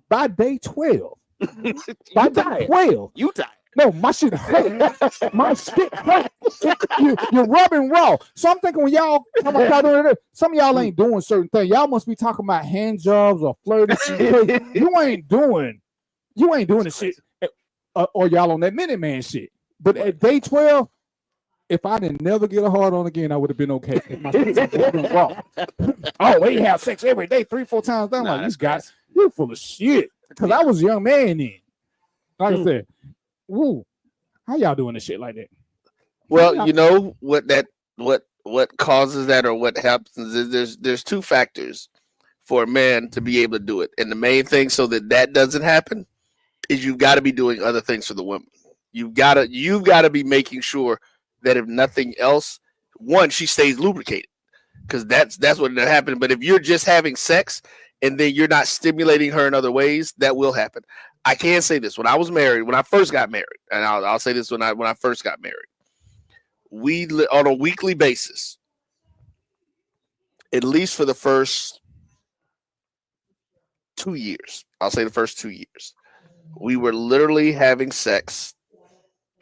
By day 12. By day 12. You tired. No, my shit hurt. My shit hurt. You're rubbing raw. So I'm thinking when y'all doing it, some of y'all ain't doing certain things. Y'all must be talking about hand jobs or flirting. You ain't doing the shit. Or y'all on that Minuteman shit. But at day 12, if I didn't never get a hard on again, I would have been okay. My shit was rubbing raw. Oh, they have sex every day, 3-4 times. I'm like, you're full of shit. Because I was a young man then. Like I said. Woo, how y'all doing this shit like that? Well, you know what causes that, or what happens is there's two factors for a man to be able to do it, and the main thing so that doesn't happen is you've got to be doing other things for the women. You've got to be making sure that if nothing else, one, she stays lubricated, because that's what happened. But if you're just having sex and then you're not stimulating her in other ways, that will happen. I can say this: when I was married, when I first got married, and I'll say this when I first got married, we on a weekly basis, at least for the first 2 years, I'll say the first 2 years, we were literally having sex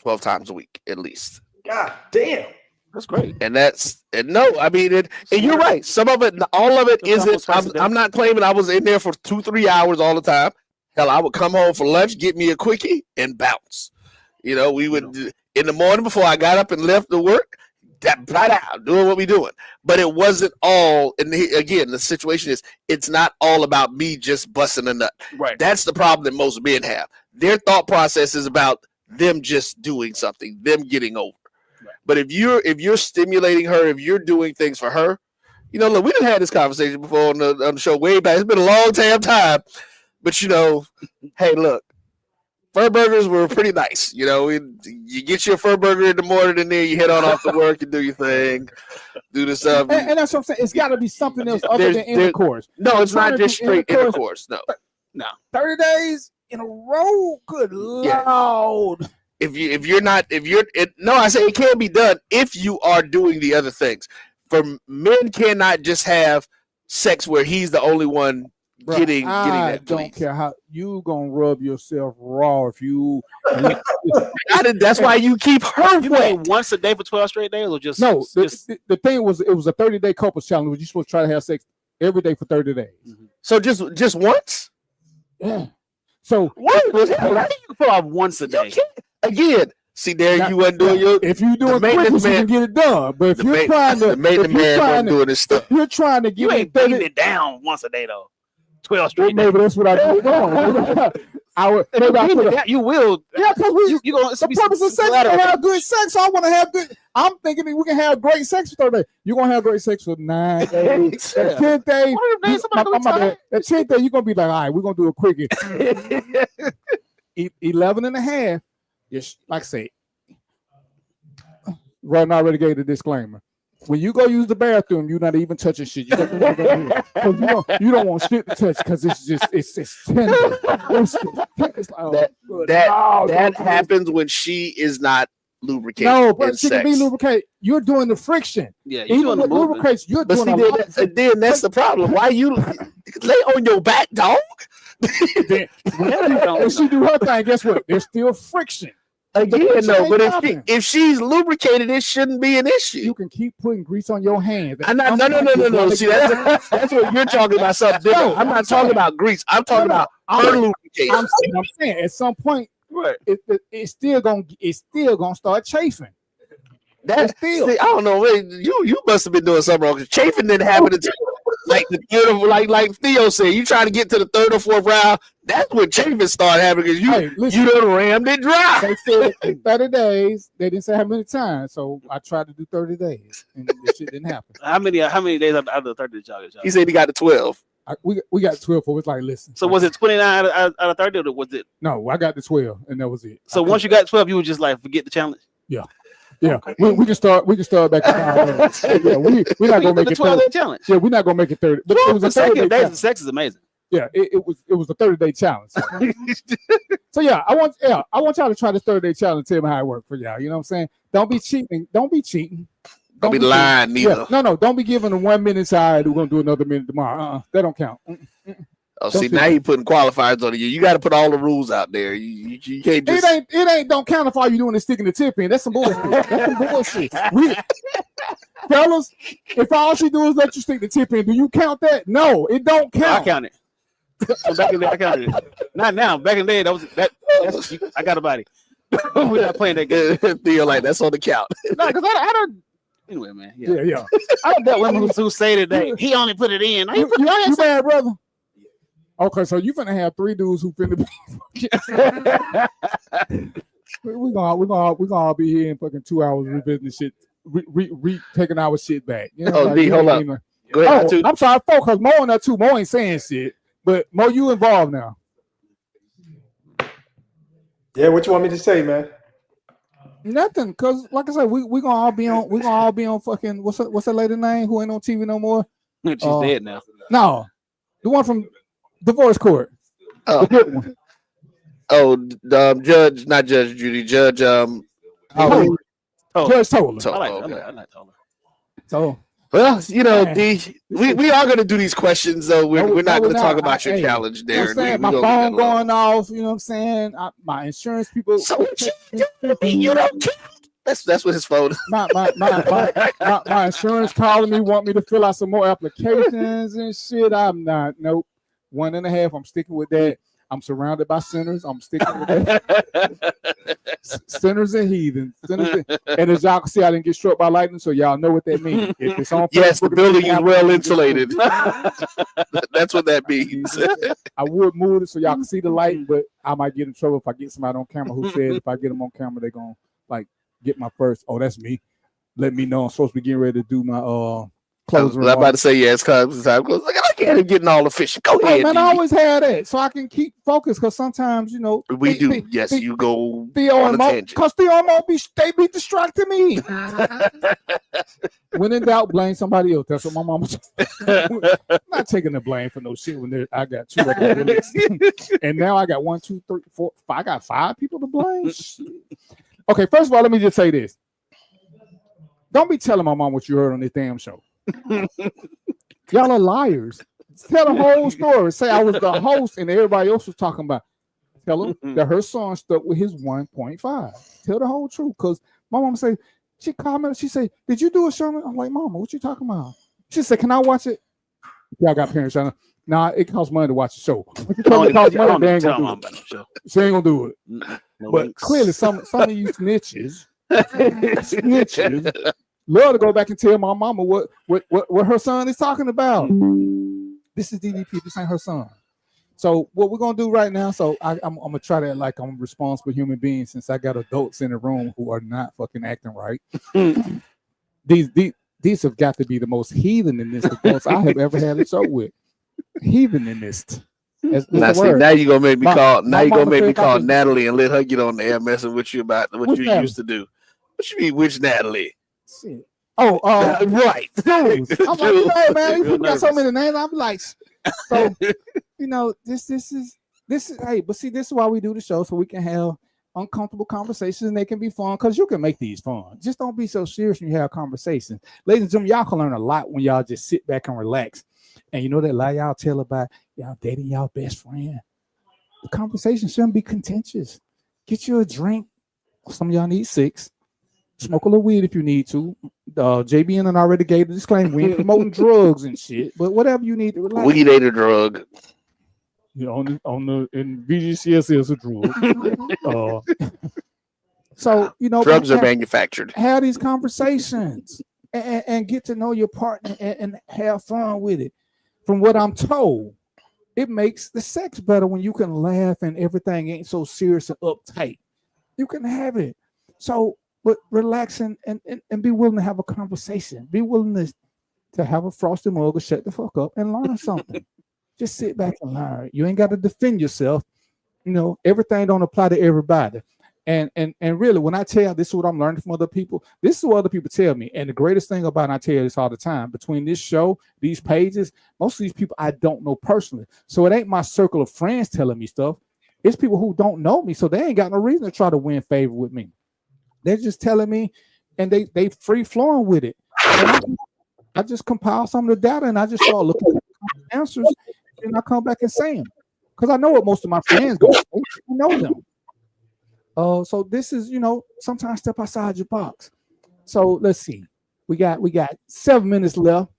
12 times a week at least. God damn. That's great. And you're right. Some of it, all of it isn't. I'm not claiming I was in there for 2-3 hours all the time. Hell, I would come home for lunch, get me a quickie, and bounce. You know, we would in the morning before I got up and left to work, right out doing what we doing. But it wasn't all. And again, the situation is it's not all about me just busting a nut. Right. That's the problem that most men have. Their thought process is about them just doing something, them getting over. Right. But if you're stimulating her, if you're doing things for her, you know, look, we done had this conversation before on the show way back. It's been a long time. But, you know, hey, look, fur burgers were pretty nice. You know, you get your fur burger in the morning and then you head on off to work and do your thing, do the stuff. And that's what I'm saying. It's got to be something else other than intercourse. No, it's not just straight intercourse. No. 30 days in a row? Good Lord. I say it can be done if you are doing the other things. For men cannot just have sex where he's the only one getting that. I don't care how you gonna rub yourself raw if you. That's why you keep her wet. Once a day for 12 straight days, or just no? The thing was, it was a 30-day couples challenge. You're supposed to try to have sex every day for 30 days. Mm-hmm. So just once. Yeah. So what? How do you pull off once a day? Again. See there, you wasn't doing your. If you doing quickness, you can get it done. But if you're trying to, doing this stuff, you're trying to get. You ain't beating it down once a day though. 12 straight. Maybe that's what I do wrong. You will. Yeah, because you gonna. The purpose of sex is to have good sex. So I want to have good. I'm thinking we can have great sex for 30 days. You're gonna have great sex for 9 days. At 10th day, at 10th day, you're gonna be like, all right, we're gonna do a quickie. 11 and a half. Yes, like I say, Ron already gave the disclaimer. When you go use the bathroom, you're not even touching shit. You don't want shit to touch because it's tender. That happens when she is not lubricated. No, but she can be lubricated. You're doing the friction. Yeah, even with lubricates, you're doing a lot. Then that's the problem. Why you lay on your back, dog? When she do her thing, guess what? There's still friction. Again, no, but if she's lubricated, it shouldn't be an issue. You can keep putting grease on your hands. No. See, that's what you're talking about. Something different. I'm not talking about grease. I'm talking about her lubrication. I'm saying at some point, it's still gonna start chafing. That's still. I don't know. You must have been doing something wrong. Chafing didn't happen until like the third, like Theo said. You try to get to the 3rd or 4th round. That's when chafing started happening because you done rammed it dry. They said 30 days. They didn't say how many times, so I tried to do 30 days, and this shit didn't happen. How many days out of the 30 did y'all get? He said he got to 12. We got 12. For it's like, listen. So was it 29 out of 30, or was it? No, I got the 12, and that was it. So once you got 12, you were just like forget the challenge. Yeah. Yeah, okay. we can start. We can start back. Yeah, we're not gonna make it 12-day challenge. Yeah, we're not gonna make it 30. But it was a 30-day days of sex is amazing. Yeah, it was a 30-day challenge. So yeah, I want y'all to try this 30-day challenge. Tell me how it worked for y'all. You know what I'm saying? Don't be cheating. Don't be cheating. Don't be lying neither. Yeah, no. Don't be giving a 1 minute side. We're gonna do another minute tomorrow. That don't count. Oh, see, now you putting qualifiers on you. You got to put all the rules out there. You can't just. It ain't. Don't count if all you doing is sticking the tip in. That's some bullshit. That's some bullshit. Fellas, if all she do is let you stick the tip in, do you count that? No, it don't count. I count it. So back in the day, I counted it. Not now. Back in the day, that's I got a body. We're not playing that game. Feel like that's on the count. No, because I don't. Anyway, man. Yeah. I don't bet women who say that he only put it in. You mad, brother? Okay, so you finna have 3 dudes who finna be. we're gonna all be here in fucking 2 hours revisiting shit, taking our shit back. You know, D, hold up. Go ahead. I'm sorry, folks, because Mo on that too. Mo ain't saying shit, but Mo, you involved now. Yeah, what you want me to say, man? Nothing, cause like I said, we gonna all be on fucking what's that lady name who ain't on TV no more? She's dead now. No, the one from Divorce Court. Oh, the good one. Judge, not Judge Judy, Judge Judge Toller. I like Toller. So. Well, you know, D, we are going to do these questions, though. We're not going to talk about your challenge, Darren. You know my phone going off. You know what I'm saying? My insurance people. So you don't care. That's what his phone. My insurance calling me, want me to fill out some more applications and shit. I'm not. Nope. 1.5. I'm sticking with that. I'm surrounded by sinners. I'm sticking with that. Sinners and heathens. And as y'all can see, I didn't get struck by lightning, so y'all know what that means. If it's on yes, the building is well insulated. That's what that means. I would move it so y'all can see the light, but I might get in trouble if I get somebody on camera who said if I get them on camera, they're going to like get my first. Oh, that's me. Let me know I'm supposed to be getting ready to do my closing. I'm about to say yes, because I can't even getting all efficient. Go ahead, man. I always have that, so I can keep focused. Because sometimes, you know, we do. Yes, you go Theo on a tangent. Because Theo be distracting me. When in doubt, blame somebody else. That's what my mama said. I'm not taking the blame for no shit when I got 2 other bullets. And now I got 1, 2, 3, 4, 5. I got 5 people to blame. Okay, first of all, let me just say this. Don't be telling my mom what you heard on this damn show. Y'all are liars. Tell the whole story. Say I was the host and everybody else was talking about. Tell them that her son stuck with his 1.5. Tell the whole truth. Because my mom said, she called me, she said, did you do a show? I'm like, Mama, what you talking about? She said, can I watch it? Yeah, I got parents. Nah, it costs money to watch the show. It costs money, they ain't gonna do it. She ain't gonna do it. But clearly some of you snitches love to go back and tell my mama what her son is talking about. This is DDP. This ain't her son. So what we're gonna do right now? So I'm gonna try to like I'm a responsible human being since I got adults in the room who are not fucking acting right. These have got to be the most heathenist adults I have ever had a show with. Heathenist. Now you gonna make me call. Now you gonna make me call Natalie and let her get on the air messing with you about what you used to do. What you mean, which Natalie? Shit. Oh, right. I'm like, no, man, you got so many names. I'm like, so you know, this is hey, but see, this is why we do the show so we can have uncomfortable conversations and they can be fun because you can make these fun. Just don't be so serious when you have conversations. Ladies and gentlemen, y'all can learn a lot when y'all just sit back and relax. And you know that lie y'all tell about y'all dating y'all best friend. The conversation shouldn't be contentious. Get you a drink. Some of y'all need 6. Smoke a little weed if you need to. JBN and already gave the disclaimer. We ain't promoting drugs and shit, but whatever you need to relax. Weed ain't a drug. You know, in VGCS is a drug. So you know, drugs are manufactured. Have these conversations and get to know your partner and have fun with it. From what I'm told, it makes the sex better when you can laugh and everything ain't so serious and uptight. You can have it. So. But relax and be willing to have a conversation. Be willing to have a frosty mug or shut the fuck up and learn something. Just sit back and learn. You ain't got to defend yourself. You know, everything don't apply to everybody. And really, when I tell you this is what I'm learning from other people, this is what other people tell me. And the greatest thing about, and I tell you this all the time, between this show, these pages, most of these people I don't know personally. So it ain't my circle of friends telling me stuff. It's people who don't know me, so they ain't got no reason to try to win favor with me. They're just telling me, and they free flowing with it. And I just compile some of the data, and I just start looking at the answers, and I come back and say them because I know what most of my friends go say. I know them. So this is, sometimes step outside your box. So let's see. We got 7 minutes left.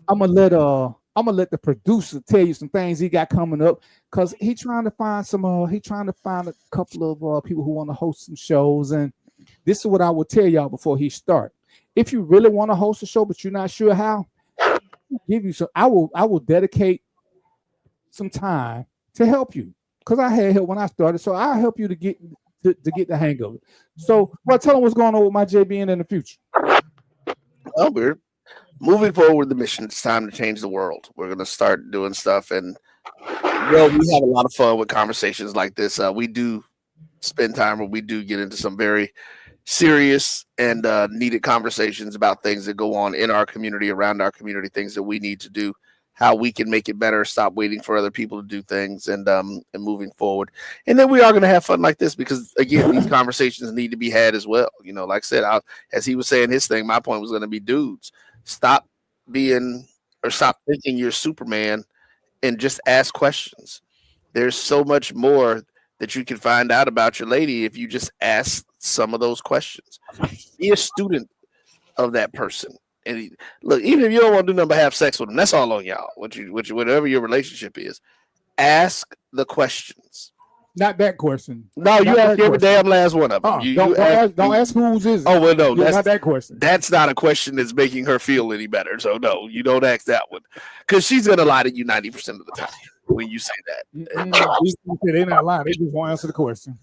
I'm gonna let the producer tell you some things he got coming up because he trying to find a couple of people who want to host some shows. And this is what I will tell y'all before he start. If you really want to host a show but you're not sure how, I'll give you some. I will dedicate some time to help you because I had help when I started. So I'll help you to get the hang of it. So, tell them what's going on with my JBN in the future. Well, we're moving forward with the mission. It's time to change the world. We're going to start doing stuff, and we have a lot of fun with conversations like this. We do spend time where we do get into some very serious and needed conversations about things that go on in our community, around our community, things that we need to do, how we can make it better, stop waiting for other people to do things, and moving forward. And then we are going to have fun like this because, again, these conversations need to be had as well. Like I said, as he was saying his thing, my point was going to be, dudes, stop thinking you're Superman and just ask questions. There's so much more that you can find out about your lady if you just ask some of those questions. Be a student of that person. And look, even if you don't want to do nothing but have sex with them, that's all on y'all. Whatever your relationship is, ask the questions. Not that question. No, you ask every damn last one of them. Don't ask whose is it. Oh, well, no, that's not that question. That's not a question that's making her feel any better. So no, you don't ask that one because she's gonna lie to you 90% of the time when you say that. They're not lying. They just won't answer the question.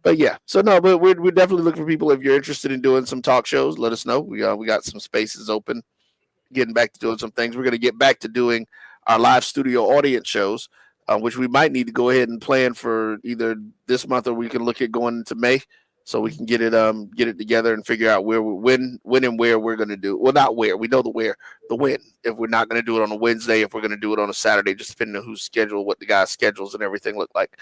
But yeah, so no, but we're definitely looking for people. If you're interested in doing some talk shows, let us know. We got some spaces open. Getting back to doing some things. We're going to get back to doing our live studio audience shows, which we might need to go ahead and plan for either this month or we can look at going into May, so we can get it together and figure out when and where we're going to do. Well, not where. We know the where, the when. If we're not going to do it on a Wednesday, if we're going to do it on a Saturday, just depending on who's scheduled, what the guys' schedules and everything look like.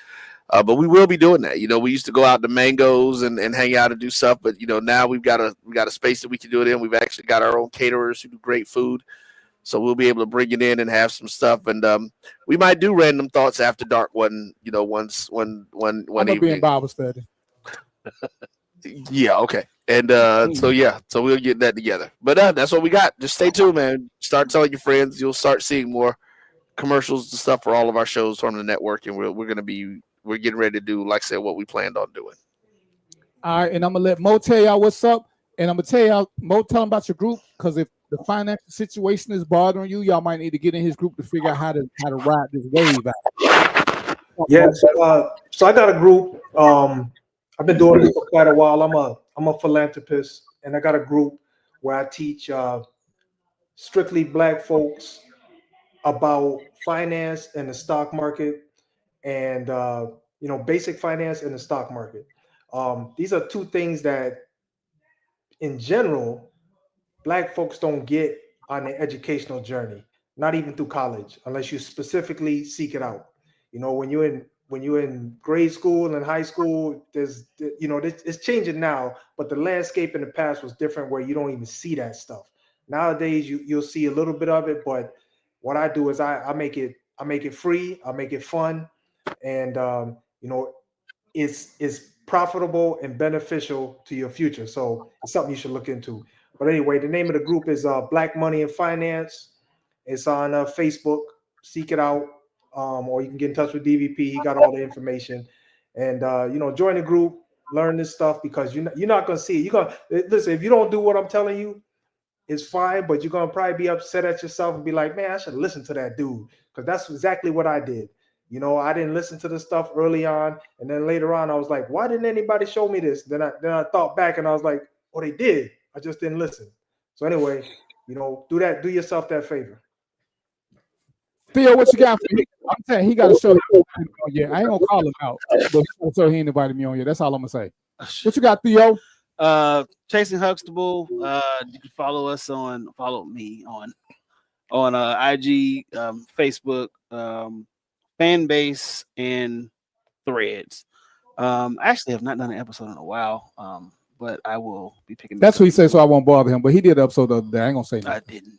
But we will be doing that. We used to go out to Mangoes and hang out and do stuff, but now we've got a space that we can do it in. We've actually got our own caterers who do great food, so we'll be able to bring it in and have some stuff. And we might do random thoughts after dark one evening. Be in Bible study. Yeah, okay. And so we'll get that together. But that's what we got. Just stay tuned, man. Start telling your friends. You'll start seeing more commercials and stuff for all of our shows from the network, and we're getting ready to do, like I said, what we planned on doing. All right, and I'm gonna let Mo tell y'all what's up, and I'm gonna tell y'all, Mo, tell them about your group, because if the financial situation is bothering you, y'all might need to get in his group to figure out how to ride this wave out. Yeah, so I got a group. I've been doing this for quite a while. I'm a philanthropist, and I got a group where I teach strictly Black folks about finance and the stock market, and basic finance and the stock market. These are two things that, in general, Black folks don't get on their educational journey, not even through college, unless you specifically seek it out. When you're in grade school and high school, it's changing now, but the landscape in the past was different, where you don't even see that stuff. Nowadays, you'll see a little bit of it, but what I do is I make it free, I make it fun, and it's profitable and beneficial to your future. So it's something you should look into. But anyway, the name of the group is Black Money and Finance. It's on Facebook. Seek it out, or you can get in touch with DVP. He got all the information. And join the group, learn this stuff, because you're not gonna see it. You're gonna listen. If you don't do what I'm telling you, it's fine, but you're gonna probably be upset at yourself and be like, man, I should listen to that dude, because that's exactly what I did. I didn't listen to the stuff early on, and then later on I was like, why didn't anybody show me this? Then I thought back and I was like, oh, they did. I just didn't listen. So anyway, do yourself that favor. Theo, what you got for me? I'm saying he got to show you. Yeah, I ain't gonna call him out, but he got to show he ain't invited me on here. That's all I'm gonna say. What you got, Theo? Chasing Huxtable. You can follow me on IG, Facebook, fan base, and Threads. I actually have not done an episode in a while. But I will be picking. That's what he said, so I won't bother him. But he did an episode the other day. I ain't gonna say nothing. I didn't.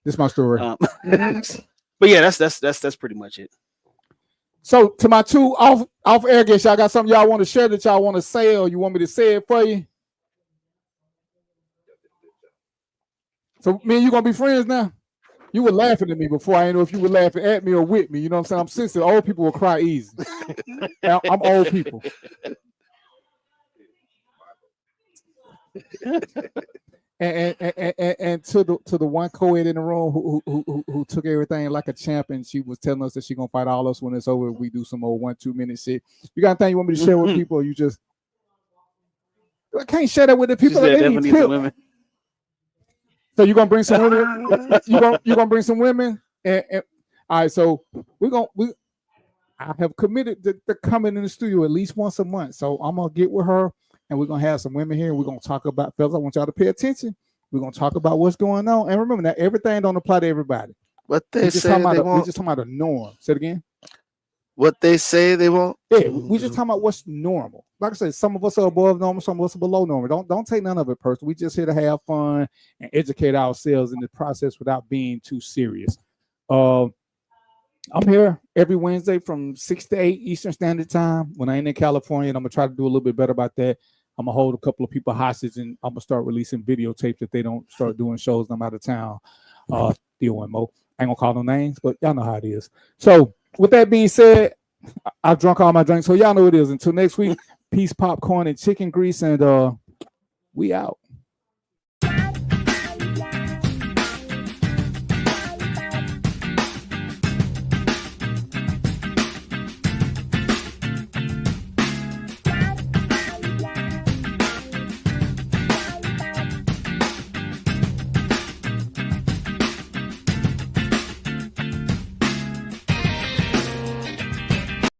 This is my story. But yeah, that's pretty much it. So to my two off air guests, y'all got something y'all want to share that y'all want to say, or you want me to say it for you? So me and you gonna be friends now? You were laughing at me before. I didn't know if you were laughing at me or with me. You know what I'm saying? I'm sensitive. Old people will cry easy. I'm old people. And to the one co-ed in the room who took everything like a champ, and she was telling us that she gonna fight all us when it's over. We do some old 1-2 minute shit. You got anything you want me to share with people? Or you just I can't share that with the people. Women. So you gonna bring some women? you gonna bring some women? And all right, so I have committed to coming in the studio at least once a month. So I'm gonna get with her. And we're going to have some women here. We're going to talk about, fellas, I want y'all to pay attention. We're going to talk about what's going on. And remember that everything don't apply to everybody. What they say they want. We're just talking about a norm. Say it again. What they say they want. Yeah, we're just talking about what's normal. Like I said, some of us are above normal, some of us are below normal. Don't take none of it personal. We just here to have fun and educate ourselves in the process without being too serious. I'm here every Wednesday from 6 to 8 Eastern Standard Time when I ain't in California, and I'm going to try to do a little bit better about that. I'm going to hold a couple of people hostage, and I'm going to start releasing videotapes if they don't start doing shows when I'm out of town. Theo and Mo. I ain't going to call no names, but y'all know how it is. So with that being said, I've drunk all my drinks, so y'all know what it is. Until next week, peace, popcorn, and chicken grease, and we out.